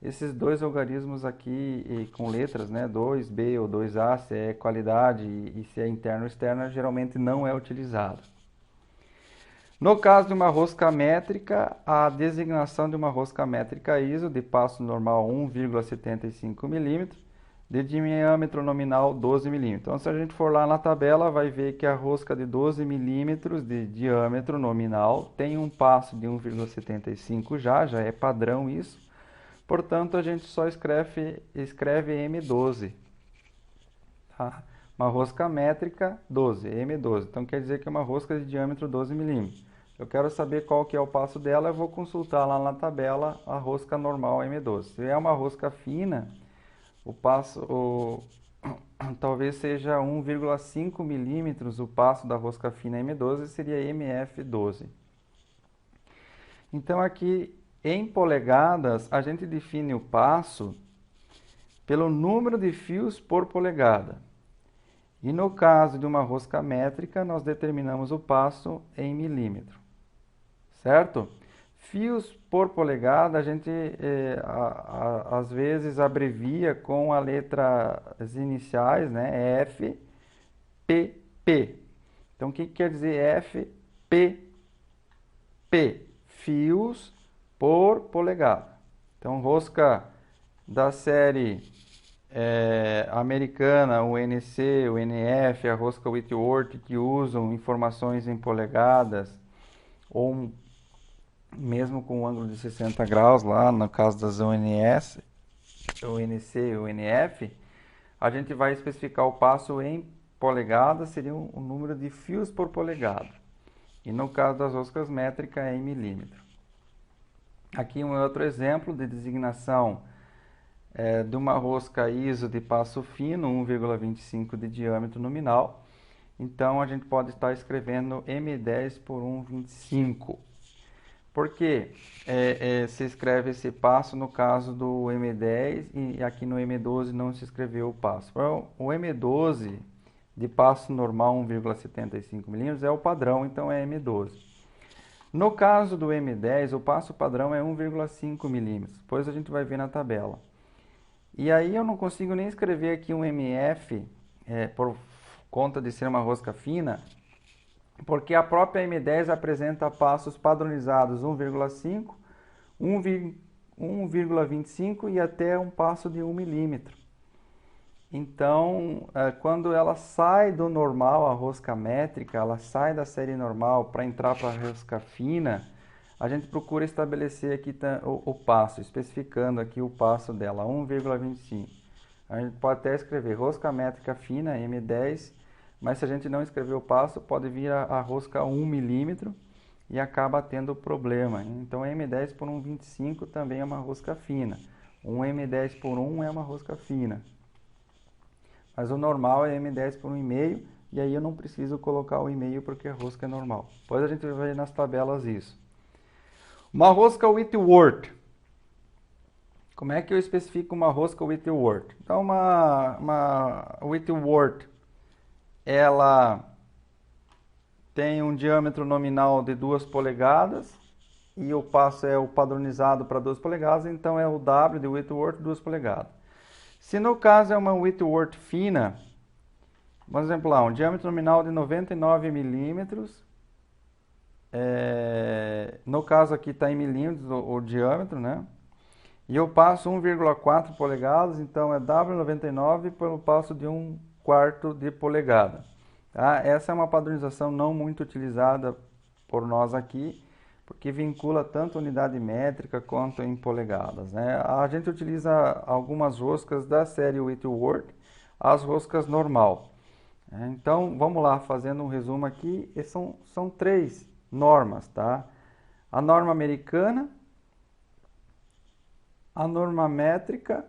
esses dois algarismos aqui com letras, né? 2B ou 2A, se é qualidade e se é interno ou externa, geralmente não é utilizado. No caso de uma rosca métrica, a designação de uma rosca métrica ISO de passo normal 1,75 mm, de diâmetro nominal 12 mm. Então, se a gente for lá na tabela, vai ver que a rosca de 12 mm de diâmetro nominal tem um passo de 1,75 já é padrão isso. Portanto, a gente só escreve M12. Tá? Uma rosca métrica 12, M12. Então, quer dizer que é uma rosca de diâmetro 12 mm. Eu quero saber qual que é o passo dela, eu vou consultar lá na tabela a rosca normal M12. Se é uma rosca fina, o passo talvez seja 1,5 milímetros o passo da rosca fina M12, seria MF12. Então aqui em polegadas, a gente define o passo pelo número de fios por polegada. E no caso de uma rosca métrica, nós determinamos o passo em milímetro. Certo? Fios por polegada, a gente às vezes abrevia com as letras iniciais, né? F, P, P. Então, o que quer dizer F, P, P? Fios por polegada. Então, rosca da série americana, o NC, o NF, a rosca Whitworth, que usam informações em polegadas, ou mesmo com um ângulo de 60 graus lá, no caso das ONS, o NC e o NF, a gente vai especificar o passo em polegadas, seria o número de fios por polegada. E no caso das roscas métricas é em milímetro. Aqui um outro exemplo de designação de uma rosca ISO de passo fino, 1,25 de diâmetro nominal. Então a gente pode estar escrevendo M10 por 1,25. Por que se escreve esse passo no caso do M10 e aqui no M12 não se escreveu o passo? Então, o M12 de passo normal 1,75 mm é o padrão, então é M12. No caso do M10, o passo padrão é 1,5 mm, depois a gente vai ver na tabela. E aí eu não consigo nem escrever aqui um MF por conta de ser uma rosca fina, porque a própria M10 apresenta passos padronizados 1,5, 1,25 e até um passo de 1 milímetro. Então, quando ela sai do normal, a rosca métrica, ela sai da série normal para entrar para a rosca fina, a gente procura estabelecer aqui o passo, especificando aqui o passo dela, 1,25. A gente pode até escrever rosca métrica fina, M10, mas se a gente não escrever o passo, pode vir a rosca 1 milímetro e acaba tendo problema. Então, M10 por 1,25 também é uma rosca fina. Um M10 por 1 é uma rosca fina. Mas o normal é M10 por 1,5 e aí eu não preciso colocar o 1,5 porque a rosca é normal. Depois a gente vai ver nas tabelas isso. Uma rosca Whitworth. Como é que eu especifico uma rosca Whitworth? Então, uma Whitworth, ela tem um diâmetro nominal de 2 polegadas e o passo é o padronizado para 2 polegadas, então é o W de Whitworth 2 polegadas. Se no caso é uma Whitworth fina, por exemplo, lá, um diâmetro nominal de 99 milímetros, no caso aqui está em milímetros o diâmetro, né? E eu passo 1,4 polegadas, então é W99 pelo passo de 1/4 de polegada. Tá? Essa é uma padronização não muito utilizada por nós aqui, porque vincula tanto unidade métrica quanto em polegadas, né? A gente utiliza algumas roscas da série Whitworth, as roscas normal. Então, vamos lá, fazendo um resumo aqui, são três normas, tá? A norma americana, a norma métrica,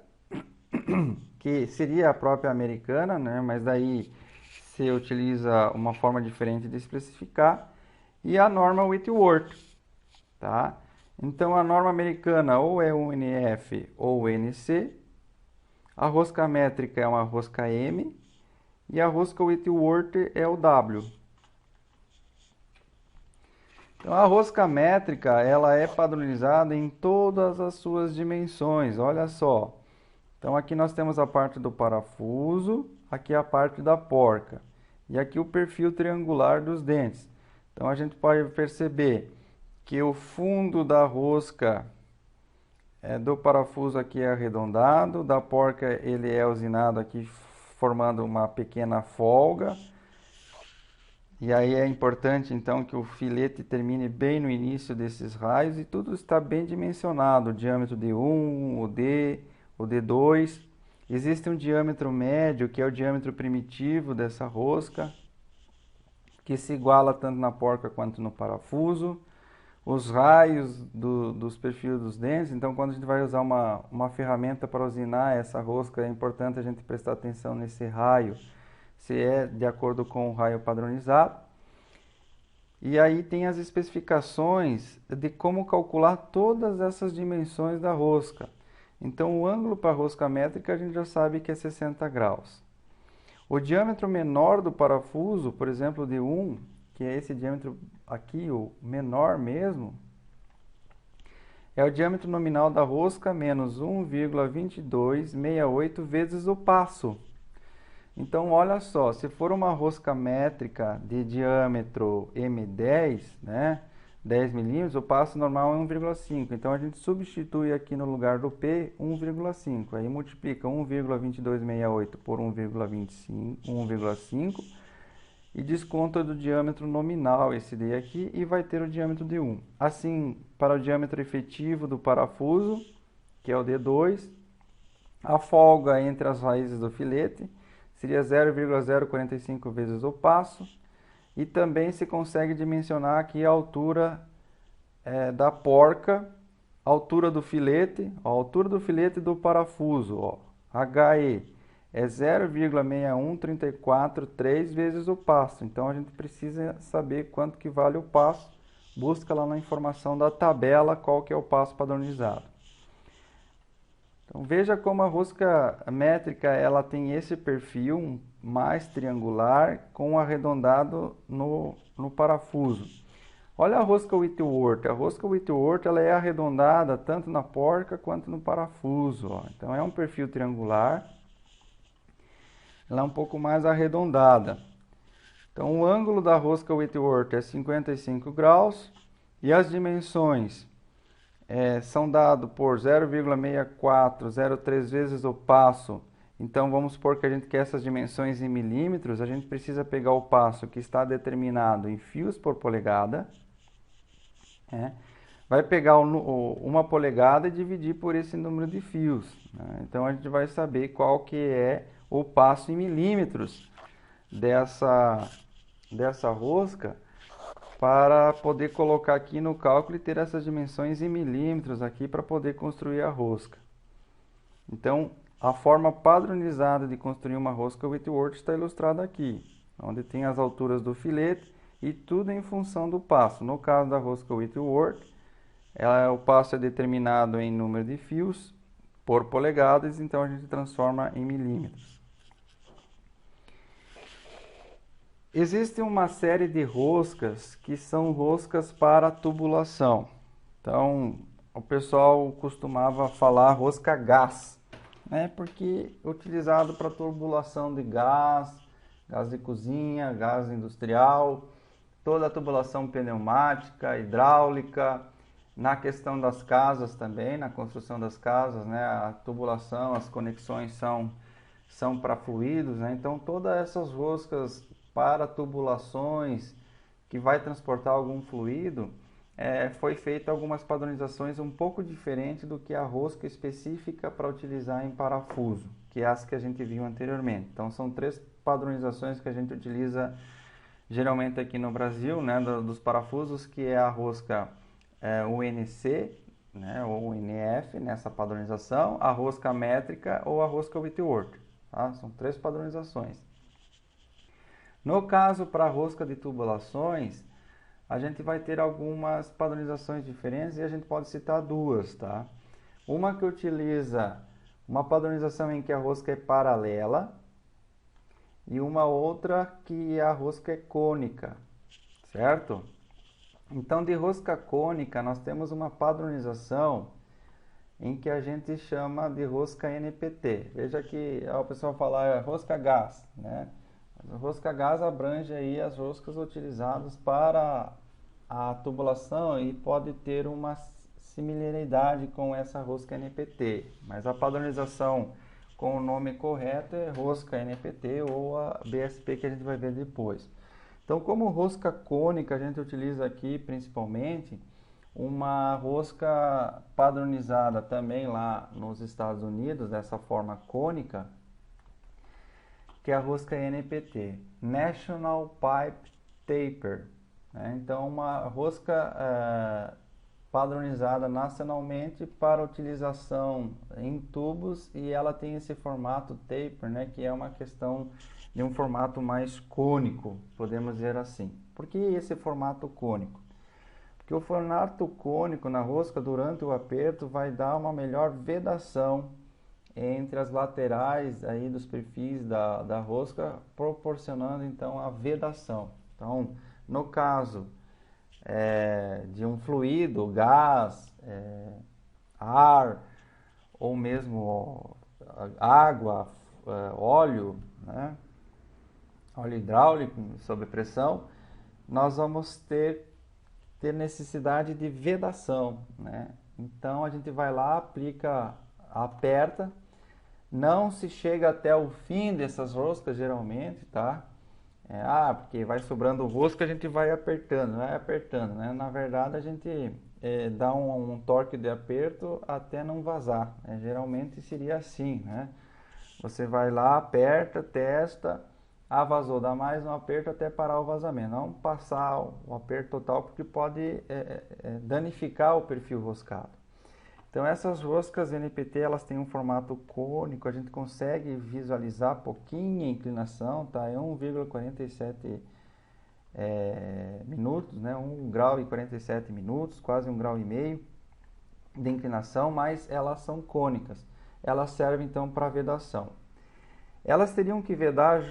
que seria a própria americana, né? Mas daí se utiliza uma forma diferente de especificar, e a norma Whitworth, tá? Então a norma americana ou é UNF ou NC, a rosca métrica é uma rosca M e a rosca Whitworth é o W. Então a rosca métrica ela é padronizada em todas as suas dimensões, olha só. Então aqui nós temos a parte do parafuso, aqui a parte da porca e aqui o perfil triangular dos dentes. Então a gente pode perceber que o fundo da rosca do parafuso aqui é arredondado, da porca ele é usinado aqui formando uma pequena folga. E aí é importante então que o filete termine bem no início desses raios e tudo está bem dimensionado, o diâmetro D1, o D2. Existe um diâmetro médio que é o diâmetro primitivo dessa rosca, que se iguala tanto na porca quanto no parafuso. Os raios dos perfis dos dentes, então quando a gente vai usar uma ferramenta para usinar essa rosca, é importante a gente prestar atenção nesse raio, se é de acordo com o raio padronizado. E aí tem as especificações de como calcular todas essas dimensões da rosca. Então o ângulo para a rosca métrica a gente já sabe que é 60 graus. O diâmetro menor do parafuso, por exemplo, de 1, que é esse diâmetro aqui, o menor mesmo, é o diâmetro nominal da rosca menos 1,2268 vezes o passo. Então, olha só, se for uma rosca métrica de diâmetro M10, né, 10 milímetros, o passo normal é 1,5. Então, a gente substitui aqui no lugar do P 1,5. Aí multiplica 1,2268 por 1,5 e desconta do diâmetro nominal esse D aqui e vai ter o diâmetro de 1. Assim, para o diâmetro efetivo do parafuso, que é o D2, a folga entre as raízes do filete seria 0,045 vezes o passo, e também se consegue dimensionar aqui a altura da porca, a altura do filete, a altura do filete do parafuso, ó, HE, é 0,61343 vezes o passo. Então a gente precisa saber quanto que vale o passo, busca lá na informação da tabela qual que é o passo padronizado. Então veja como a rosca métrica ela tem esse perfil mais triangular com arredondado no parafuso. Olha a rosca Whitworth. A rosca Whitworth ela é arredondada tanto na porca quanto no parafuso. Ó. Então é um perfil triangular. Ela é um pouco mais arredondada. Então o ângulo da rosca Whitworth é 55 graus e as dimensões são dados por 0,6403 vezes o passo. Então vamos supor que a gente quer essas dimensões em milímetros, a gente precisa pegar o passo que está determinado em fios por polegada, vai pegar uma polegada e dividir por esse número de fios, né? Então a gente vai saber qual que é o passo em milímetros dessa rosca, para poder colocar aqui no cálculo e ter essas dimensões em milímetros aqui para poder construir a rosca. Então, a forma padronizada de construir uma rosca Whitworth está ilustrada aqui, onde tem as alturas do filete e tudo em função do passo. No caso da rosca Whitworth, o passo é determinado em número de fios por polegadas, então a gente transforma em milímetros. Existe uma série de roscas que são roscas para tubulação. Então, o pessoal costumava falar rosca gás, né? Porque é utilizado para tubulação de gás de cozinha, gás industrial, toda a tubulação pneumática, hidráulica, na questão das casas também, na construção das casas, né? A tubulação, as conexões são para fluidos, né? Então, todas essas roscas para tubulações que vai transportar algum fluido, foi feita algumas padronizações um pouco diferentes do que a rosca específica para utilizar em parafuso, que é as que a gente viu anteriormente. Então são 3 padronizações que a gente utiliza geralmente aqui no Brasil, né, dos parafusos, que é a rosca UNC, né, ou UNF nessa padronização, a rosca métrica ou a rosca Whitworth. Tá? São 3 padronizações. No caso para a rosca de tubulações, a gente vai ter algumas padronizações diferentes e a gente pode citar 2, tá? Uma que utiliza uma padronização em que a rosca é paralela e uma outra que a rosca é cônica, certo? Então, de rosca cônica, nós temos uma padronização em que a gente chama de rosca NPT. Veja que o pessoal fala rosca gás, né? A rosca gás abrange aí as roscas utilizadas para a tubulação e pode ter uma similaridade com essa rosca NPT, mas a padronização com o nome correto é rosca NPT ou a BSP, que a gente vai ver depois. Então, como rosca cônica, a gente utiliza aqui principalmente uma rosca padronizada também lá nos Estados Unidos, dessa forma cônica, que é a rosca NPT, National Pipe Taper. Né? Então, uma rosca padronizada nacionalmente para utilização em tubos, e ela tem esse formato taper, né, que é uma questão de um formato mais cônico, podemos dizer assim. Por que esse formato cônico? Porque o formato cônico na rosca durante o aperto vai dar uma melhor vedação entre as laterais aí dos perfis da rosca, proporcionando então a vedação. Então, no caso de um fluido, gás, ar ou mesmo água, óleo, né? Óleo hidráulico sob pressão, nós vamos ter necessidade de vedação, né? Então a gente vai lá, aplica, aperta, não se chega até o fim dessas roscas geralmente, tá? Porque vai sobrando rosca, a gente vai apertando, né? Na verdade, a gente dá um torque de aperto até não vazar, né? Geralmente seria assim, né? Você vai lá, aperta, testa, vazou, dá mais um aperto até parar o vazamento. Não passar o aperto total, porque pode danificar o perfil roscado. Então essas roscas NPT, elas têm um formato cônico, a gente consegue visualizar pouquinha inclinação, tá? É 1,47 minutos, né? 1 grau e 47 minutos, quase 1,5 graus de inclinação, mas elas são cônicas. Elas servem então para vedação. Elas teriam que vedar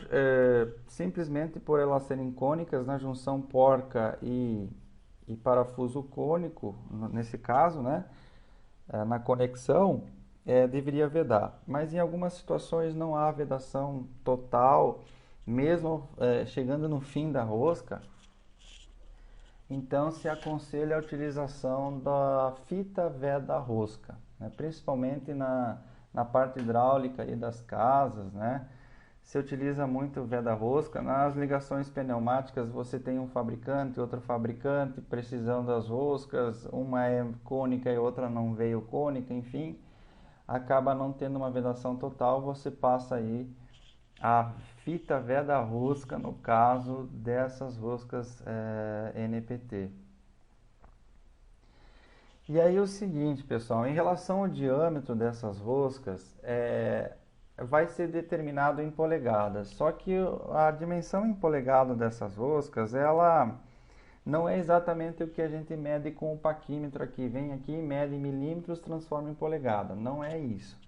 simplesmente por elas serem cônicas na junção porca e parafuso cônico, nesse caso, né? Na conexão, deveria vedar. Mas em algumas situações não há vedação total, mesmo chegando no fim da rosca. Então se aconselha a utilização da fita veda-rosca, né? Principalmente na parte hidráulica aí das casas, né? Se utiliza muito veda-rosca. Nas ligações pneumáticas você tem um fabricante, outro fabricante, precisão das roscas, uma é cônica e outra não veio cônica, enfim, acaba não tendo uma vedação total, você passa aí a fita veda-rosca no caso dessas roscas NPT. E aí o seguinte, pessoal, em relação ao diâmetro dessas roscas, vai ser determinado em polegadas. Só que a dimensão em polegada dessas roscas, ela não é exatamente o que a gente mede com o paquímetro aqui. Vem aqui, mede em milímetros, transforma em polegada. Não é isso.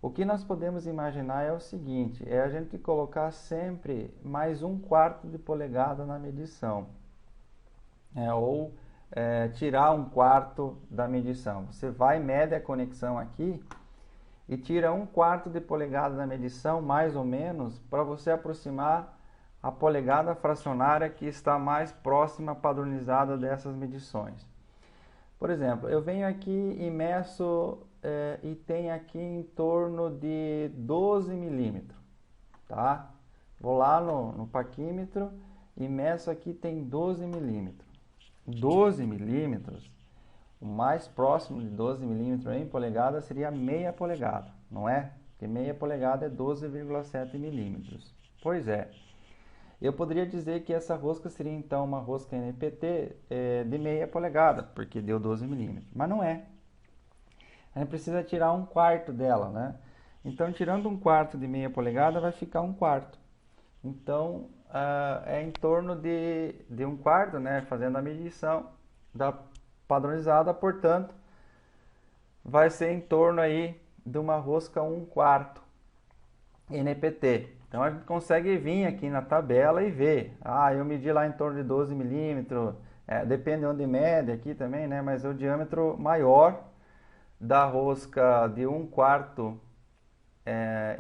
O que nós podemos imaginar é o seguinte, é a gente colocar sempre mais 1/4 de polegada na medição. Ou tirar 1/4 da medição. Você vai, mede a conexão aqui e tira 1/4 de polegada da medição, mais ou menos, para você aproximar a polegada fracionária que está mais próxima, padronizada dessas medições. Por exemplo, eu venho aqui e meço e tem aqui em torno de 12 milímetros, tá? Vou lá no paquímetro e meço aqui, tem 12 milímetros. 12 milímetros, o mais próximo de 12 milímetros em polegada seria meia polegada, não é? Porque meia polegada é 12,7 milímetros. Pois é, eu poderia dizer que essa rosca seria então uma rosca NPT de meia polegada, porque deu 12 milímetros, mas não é. A gente precisa tirar um quarto dela, né? Então, tirando um quarto de meia polegada, vai ficar um quarto. Então, é em torno de um quarto, né? Fazendo a medição da padronizada, portanto, vai ser em torno aí de uma rosca 1/4 NPT. Então, a gente consegue vir aqui na tabela e ver. Eu medi lá em torno de 12 milímetros, depende de onde mede aqui também, né? Mas o diâmetro maior da rosca de 1/4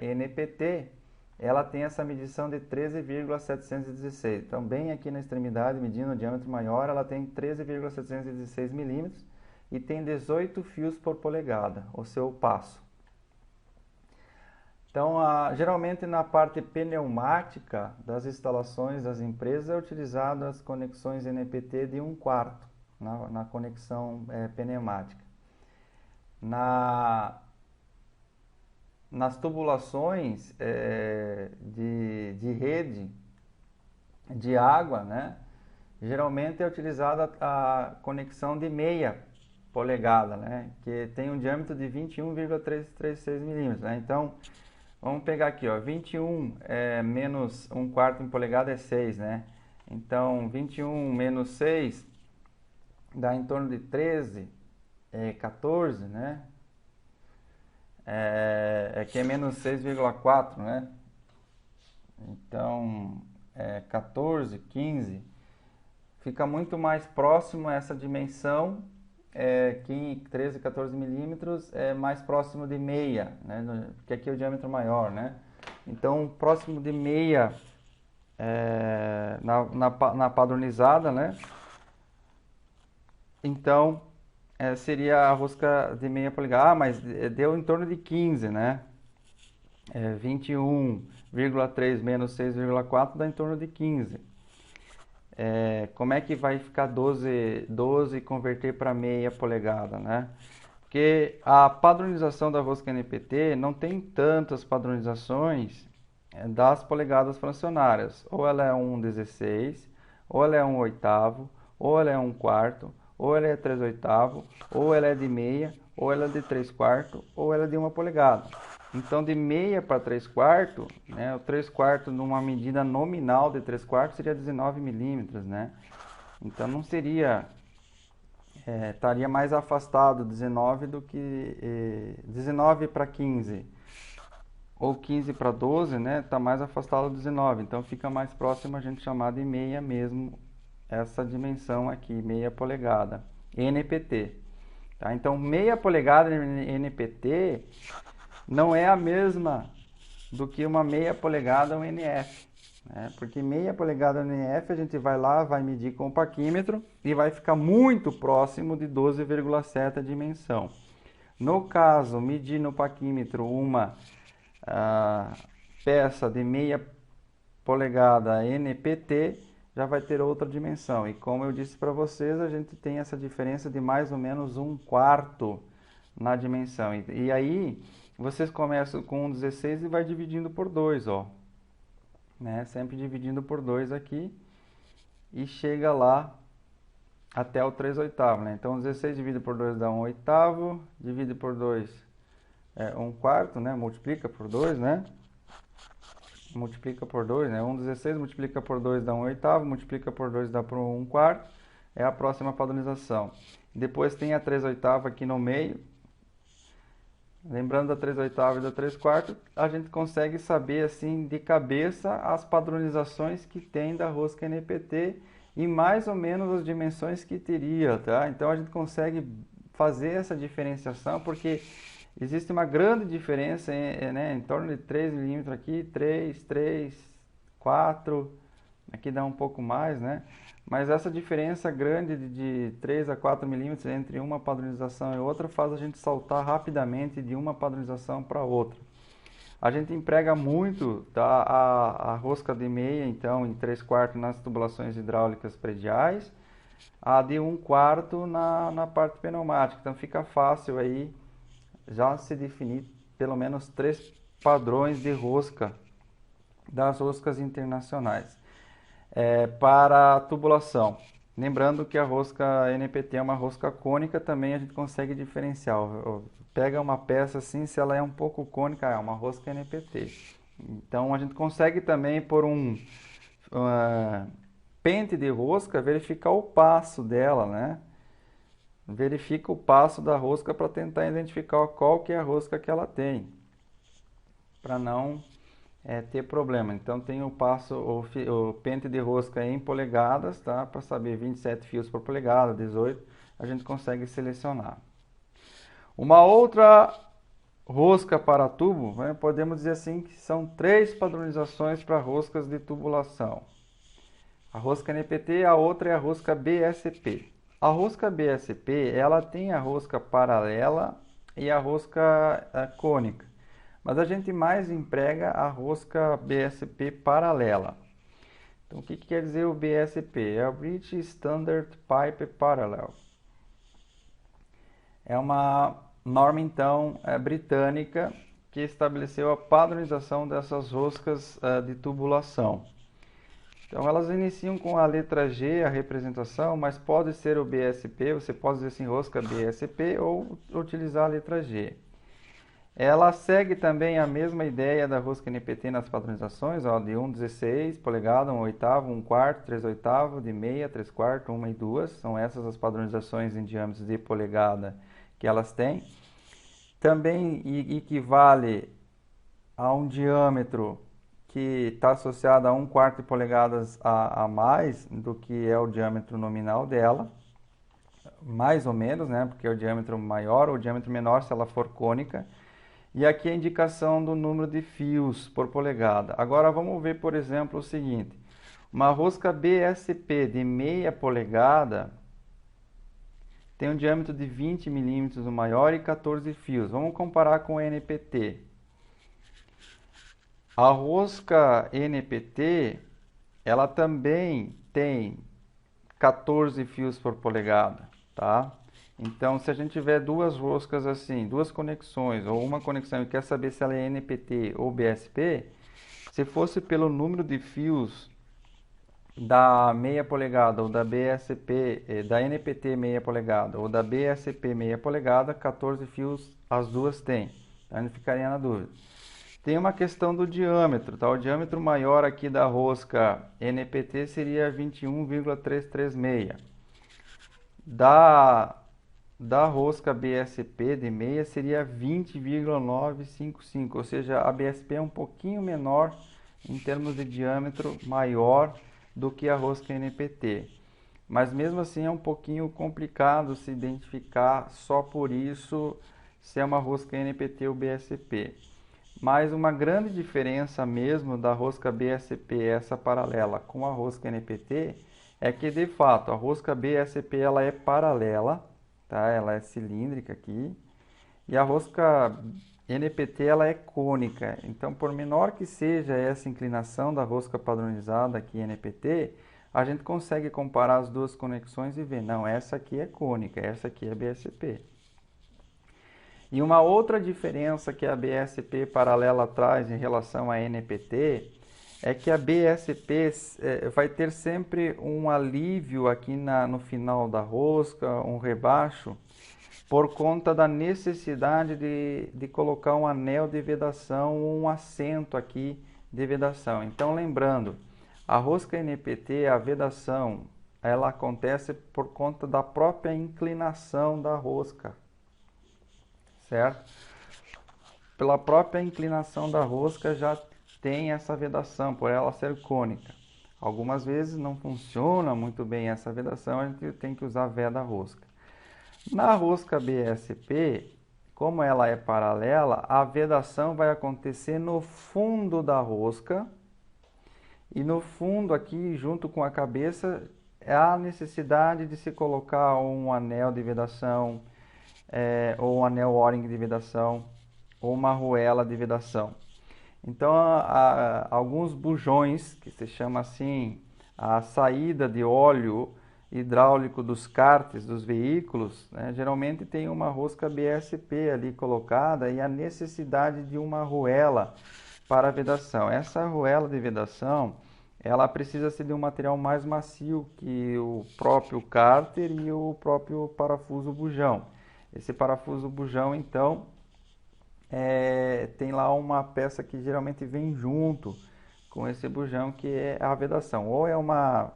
NPT, ela tem essa medição de 13,716. Então, bem aqui na extremidade, medindo o diâmetro maior, ela tem 13,716 milímetros e tem 18 fios por polegada, o seu passo. Então, geralmente na parte pneumática das instalações das empresas é utilizado as conexões NPT de 1/4 na conexão pneumática. Nas tubulações de rede de água, né, geralmente é utilizada a conexão de meia polegada, né, que tem um diâmetro de 21,336 milímetros. Né? Então, vamos pegar aqui, ó, 21 menos 1/4 em polegada é 6, né? Então, 21 menos 6 dá em torno de 13, 14, né? Que é menos 6,4, né? Então, 14, 15. Fica muito mais próximo essa dimensão, que 13, 14 milímetros é mais próximo de meia, né? Porque aqui é o diâmetro maior, né? Então, próximo de meia na padronizada, né? Então, seria a rosca de meia polegada. Mas deu em torno de 15, né? 21,3 menos 6,4 dá em torno de 15. Como é que vai ficar 12 e converter para meia polegada, né? Porque a padronização da rosca NPT não tem tantas padronizações das polegadas fracionárias. Ou ela é 1/16, ou ela é 1/8, ou ela é 1/4, ou ela é 3/8, ou ela é de meia, ou ela é de 3/4, ou ela é de 1 polegada. Então, de meia para 3/4, né, o 3/4 numa medida nominal de 3/4 seria 19 milímetros, né? Então, não seria... estaria mais afastado 19 do que 19 para 15 ou 15 para 12, né? Está mais afastado do 19, então fica mais próximo a gente chamar de meia mesmo essa dimensão aqui, meia polegada NPT, tá? Então, meia polegada NPT não é a mesma do que uma meia polegada UNF, né? Porque meia polegada UNF a gente vai lá, vai medir com o paquímetro e vai ficar muito próximo de 12,7 a dimensão. No caso, medir no paquímetro uma peça de meia polegada NPT, já vai ter outra dimensão. E como eu disse para vocês, a gente tem essa diferença de mais ou menos 1/4 na dimensão. E aí, vocês começam com 1/16 e vai dividindo por 2, ó. Né? Sempre dividindo por 2 aqui. E chega lá até o 3/8, né? Então, 16 dividido por 2 dá 1/8, divide por 2 1/4, né? Multiplica por 2, né? Multiplica por 2, né? 1/16 multiplica por 2 dá 1/8, multiplica por 2 dá por 1/4. É a próxima padronização. Depois tem a 3/8 aqui no meio. Lembrando da 3/8 e da 3/4, a gente consegue saber assim de cabeça as padronizações que tem da rosca NPT e mais ou menos as dimensões que teria, tá? Então a gente consegue fazer essa diferenciação porque existe uma grande diferença, né, em torno de 3 milímetros aqui, 3, 4, aqui dá um pouco mais, né? Mas essa diferença grande de 3 a 4 milímetros entre uma padronização e outra faz a gente saltar rapidamente de uma padronização para outra. A gente emprega muito, tá, a rosca de meia, então, em 3/4 nas tubulações hidráulicas prediais, a de 1/4 na parte pneumática. Então fica fácil aí já se definir pelo menos 3 padrões de rosca das roscas internacionais. Para a tubulação, lembrando que a rosca NPT é uma rosca cônica, também a gente consegue diferenciar. Pega uma peça assim, se ela é um pouco cônica, é uma rosca NPT. Então a gente consegue também por um pente de rosca verificar o passo dela, né? Verifica o passo da rosca para tentar identificar qual que é a rosca que ela tem, para não ter problema. Então tem o passo, o pente de rosca em polegadas, tá? Para saber 27 fios por polegada, 18, a gente consegue selecionar. Uma outra rosca para tubo, né? Podemos dizer assim que são 3 padronizações para roscas de tubulação. A rosca NPT, a outra é a rosca BSP. A rosca BSP, ela tem a rosca paralela e a rosca cônica. Mas a gente mais emprega a rosca BSP paralela. Então, o que quer dizer o BSP? É o British Standard Pipe Parallel. É uma norma, então, britânica que estabeleceu a padronização dessas roscas de tubulação. Então, elas iniciam com a letra G, a representação, mas pode ser o BSP, você pode dizer assim, rosca BSP, ou utilizar a letra G. Ela segue também a mesma ideia da rosca NPT nas padronizações, ó, de 1/16 polegada, 1/8, 1/4, 3/8, de meia, 3/4, 1 e 2. São essas as padronizações em diâmetros de polegada que elas têm. Também equivale a um diâmetro que está associado a 1/4 de polegadas a mais do que é o diâmetro nominal dela. Mais ou menos, né? Porque é o diâmetro maior ou o diâmetro menor se ela for cônica. E aqui a indicação do número de fios por polegada. Agora vamos ver, por exemplo, o seguinte. Uma rosca BSP de meia polegada tem um diâmetro de 20 milímetros o maior e 14 fios. Vamos comparar com o NPT. A rosca NPT, ela também tem 14 fios por polegada, tá? Então, se a gente tiver duas roscas assim, duas conexões, ou uma conexão e quer saber se ela é NPT ou BSP, se fosse pelo número de fios da meia polegada ou da BSP, da NPT meia polegada ou da BSP meia polegada, 14 fios as duas têm. A gente ficaria na dúvida. Tem uma questão do diâmetro, tá? O diâmetro maior aqui da rosca NPT seria 21,336. Da rosca BSP de meia seria 20,955, ou seja, a BSP é um pouquinho menor em termos de diâmetro, maior do que a rosca NPT. Mas mesmo assim é um pouquinho complicado se identificar só por isso se é uma rosca NPT ou BSP. Mas uma grande diferença mesmo da rosca BSP, essa paralela, com a rosca NPT, é que de fato a rosca BSP ela é paralela, tá? Ela é cilíndrica aqui, e a rosca NPT ela é cônica. Então, por menor que seja essa inclinação da rosca padronizada aqui NPT, a gente consegue comparar as duas conexões e ver, não, essa aqui é cônica, essa aqui é BSP. E uma outra diferença que a BSP paralela traz em relação à NPT é que a BSP vai ter sempre um alívio aqui no final da rosca, um rebaixo, por conta da necessidade de colocar um anel de vedação ou um assento aqui de vedação. Então, lembrando, a rosca NPT, a vedação, ela acontece por conta da própria inclinação da rosca, certo? Pela própria inclinação da rosca já tem essa vedação, por ela ser cônica. Algumas vezes não funciona muito bem essa vedação, a gente tem que usar veda rosca. Na rosca BSP, como ela é paralela, a vedação vai acontecer no fundo da rosca, e no fundo aqui, junto com a cabeça, há necessidade de se colocar um anel de vedação, ou um anel O-ring de vedação, ou uma arruela de vedação. Então, há alguns bujões, que se chama assim, a saída de óleo hidráulico dos karts, dos veículos, né, geralmente tem uma rosca BSP ali colocada e a necessidade de uma arruela para a vedação. Essa arruela de vedação, ela precisa ser de um material mais macio que o próprio cárter e o próprio parafuso bujão. Esse parafuso bujão, então, tem lá uma peça que geralmente vem junto com esse bujão, que é a vedação. Ou é uma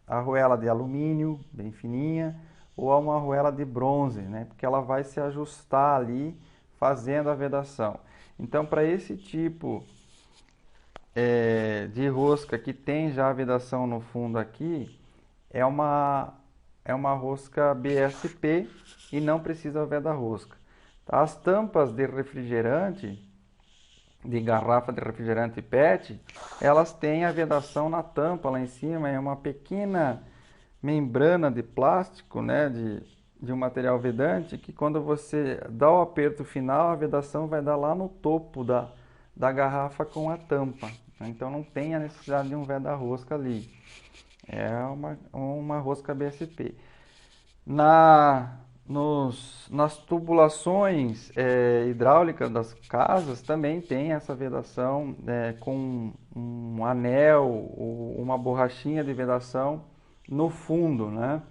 arruela de alumínio, bem fininha, ou é uma arruela de bronze, né? Porque ela vai se ajustar ali fazendo a vedação. Então, para esse tipo de rosca que tem já a vedação no fundo aqui, é uma rosca BSP e não precisa veda-rosca. Tá? As tampas de refrigerante, de garrafa de refrigerante PET, elas têm a vedação na tampa lá em cima, é uma pequena membrana de plástico, né, de um material vedante, que quando você dá o aperto final, a vedação vai dar lá no topo da garrafa com a tampa. Então não tem a necessidade de um veda-rosca ali. É uma rosca BSP. Nas tubulações hidráulicas das casas também tem essa vedação com um anel ou uma borrachinha de vedação no fundo, né?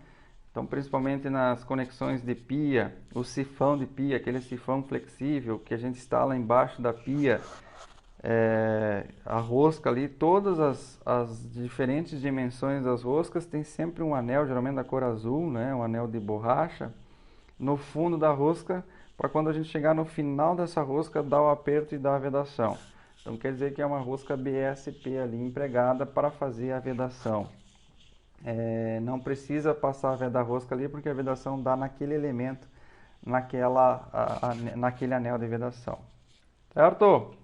Então, principalmente nas conexões de pia, o sifão de pia, aquele sifão flexível que a gente instala embaixo da pia, a rosca ali, todas as diferentes dimensões das roscas tem sempre um anel, geralmente da cor azul, né? Um anel de borracha, no fundo da rosca, para quando a gente chegar no final dessa rosca, dar o aperto e dar a vedação. Então quer dizer que é uma rosca BSP ali empregada para fazer a vedação. Não precisa passar a veda-rosca ali, porque a vedação dá naquele elemento, naquele anel de vedação. Certo?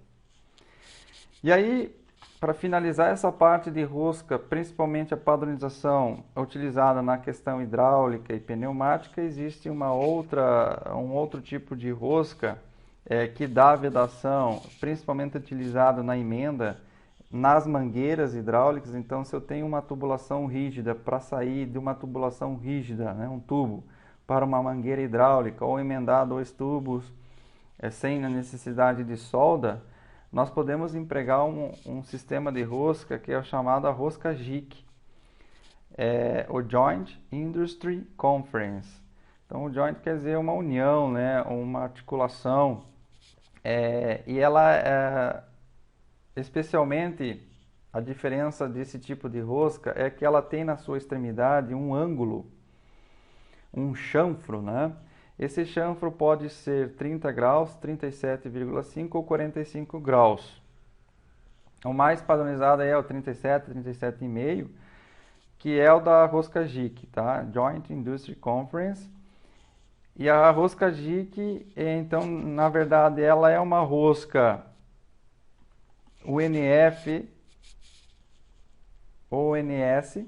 E aí, para finalizar essa parte de rosca, principalmente a padronização utilizada na questão hidráulica e pneumática, existe um outro tipo de rosca que dá vedação, principalmente utilizado na emenda, nas mangueiras hidráulicas. Então, se eu tenho uma tubulação rígida, para sair de uma tubulação rígida, né, um tubo, para uma mangueira hidráulica, ou emendar 2 tubos sem a necessidade de solda, nós podemos empregar um sistema de rosca que é chamado rosca JIC, o Joint Industry Conference. Então, o joint quer dizer uma união, né, uma articulação, e ela, especialmente, a diferença desse tipo de rosca é que ela tem na sua extremidade um ângulo, um chanfro, né? Esse chanfro pode ser 30 graus, 37,5 ou 45 graus. O mais padronizado é o 37, 37,5, que é o da rosca JIC, tá? Joint Industry Conference. E a rosca JIC, então, na verdade, ela é uma rosca UNF ou NS,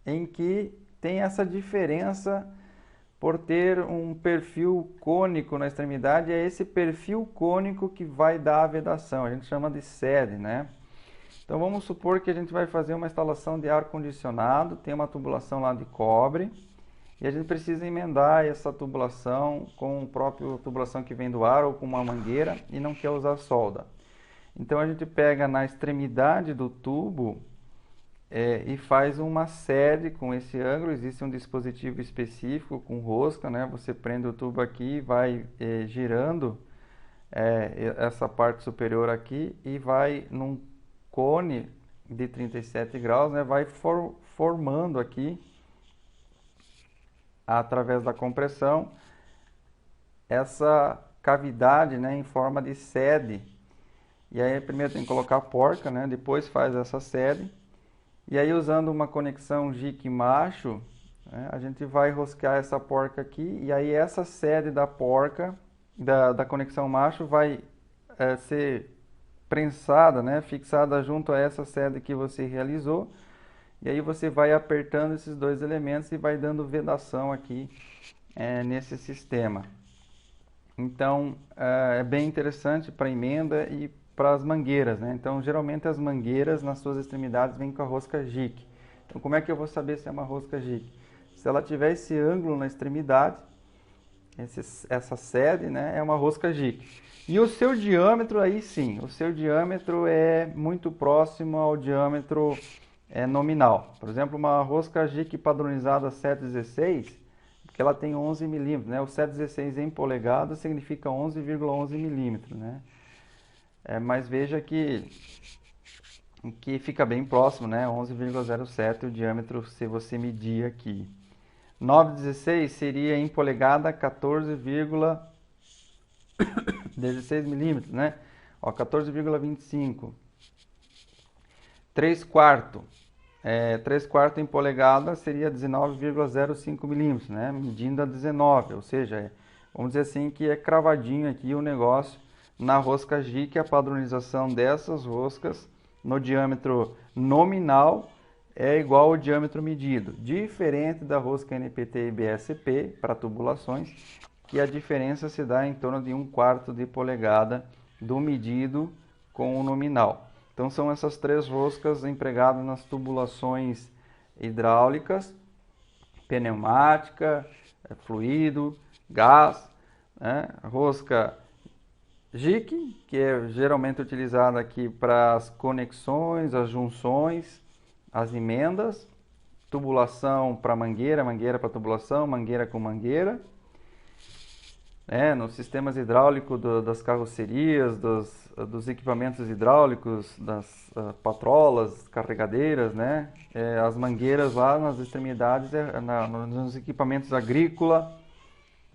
em que tem essa diferença por ter um perfil cônico na extremidade. É esse perfil cônico que vai dar a vedação, a gente chama de sede, né? Então vamos supor que a gente vai fazer uma instalação de ar-condicionado, tem uma tubulação lá de cobre, e a gente precisa emendar essa tubulação com a própria tubulação que vem do ar ou com uma mangueira e não quer usar solda. Então a gente pega na extremidade do tubo e faz uma sede com esse ângulo. Existe um dispositivo específico com rosca, né? Você prende o tubo aqui e vai girando essa parte superior aqui e vai num cone de 37 graus, né? Vai formando aqui, através da compressão, essa cavidade, né, em forma de sede. E aí primeiro tem que colocar a porca, né? Depois faz essa sede. E aí, usando uma conexão JIC macho, né, a gente vai rosquear essa porca aqui. E aí essa sede da porca, da conexão macho, vai ser prensada, né, fixada junto a essa sede que você realizou. E aí você vai apertando esses 2 elementos e vai dando vedação aqui nesse sistema. Então, é bem interessante para emenda e para as mangueiras, né? Então, geralmente as mangueiras nas suas extremidades vêm com a rosca JIC. Então, como é que eu vou saber se é uma rosca JIC? Se ela tiver esse ângulo na extremidade, essa sede, né, é uma rosca JIC. E o seu diâmetro, aí sim, o seu diâmetro é muito próximo ao diâmetro nominal. Por exemplo, uma rosca JIC padronizada 716, porque ela tem 11 milímetros, né? O 716 em polegada significa 11,11 milímetros, né? Mas veja que fica bem próximo, né? 11,07 o diâmetro se você medir aqui. 916 seria em polegada 14,16 milímetros, né? Ó, 14,25. 3 quartos. 3 quartos em polegada seria 19,05 milímetros, né? Medindo a 19, ou seja, vamos dizer assim que é cravadinho aqui o negócio na rosca JIC, a padronização dessas roscas no diâmetro nominal é igual ao diâmetro medido, diferente da rosca NPT e BSP para tubulações, que a diferença se dá em torno de 1/4 de polegada do medido com o nominal. Então são essas 3 roscas empregadas nas tubulações hidráulicas, pneumática, fluido, gás, né? Rosca JIC, que é geralmente utilizada aqui para as conexões, as junções, as emendas, tubulação para mangueira, mangueira para tubulação, mangueira com mangueira. Nos sistemas hidráulicos das carrocerias, dos equipamentos hidráulicos, das patrolas, carregadeiras, né? As mangueiras lá nas extremidades, nos equipamentos agrícolas,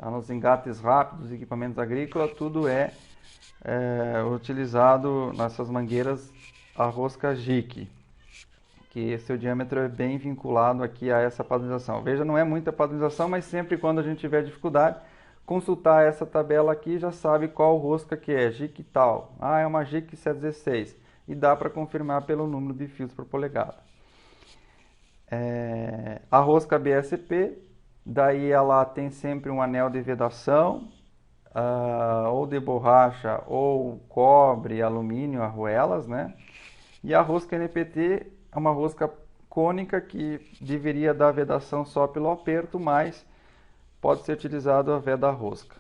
nos engates rápidos, equipamentos agrícolas, tudo é utilizado nessas mangueiras a rosca JIC, que seu diâmetro é bem vinculado aqui a essa padronização. Veja, não é muita padronização, mas sempre quando a gente tiver dificuldade, consultar essa tabela aqui, já sabe qual rosca que é, JIC tal. É uma JIC 716. E dá para confirmar pelo número de fios por polegada. A rosca BSP, daí ela tem sempre um anel de vedação, ou de borracha, ou cobre, alumínio, arruelas, né? E a rosca NPT é uma rosca cônica que deveria dar vedação só pelo aperto, mas pode ser utilizado a veda rosca.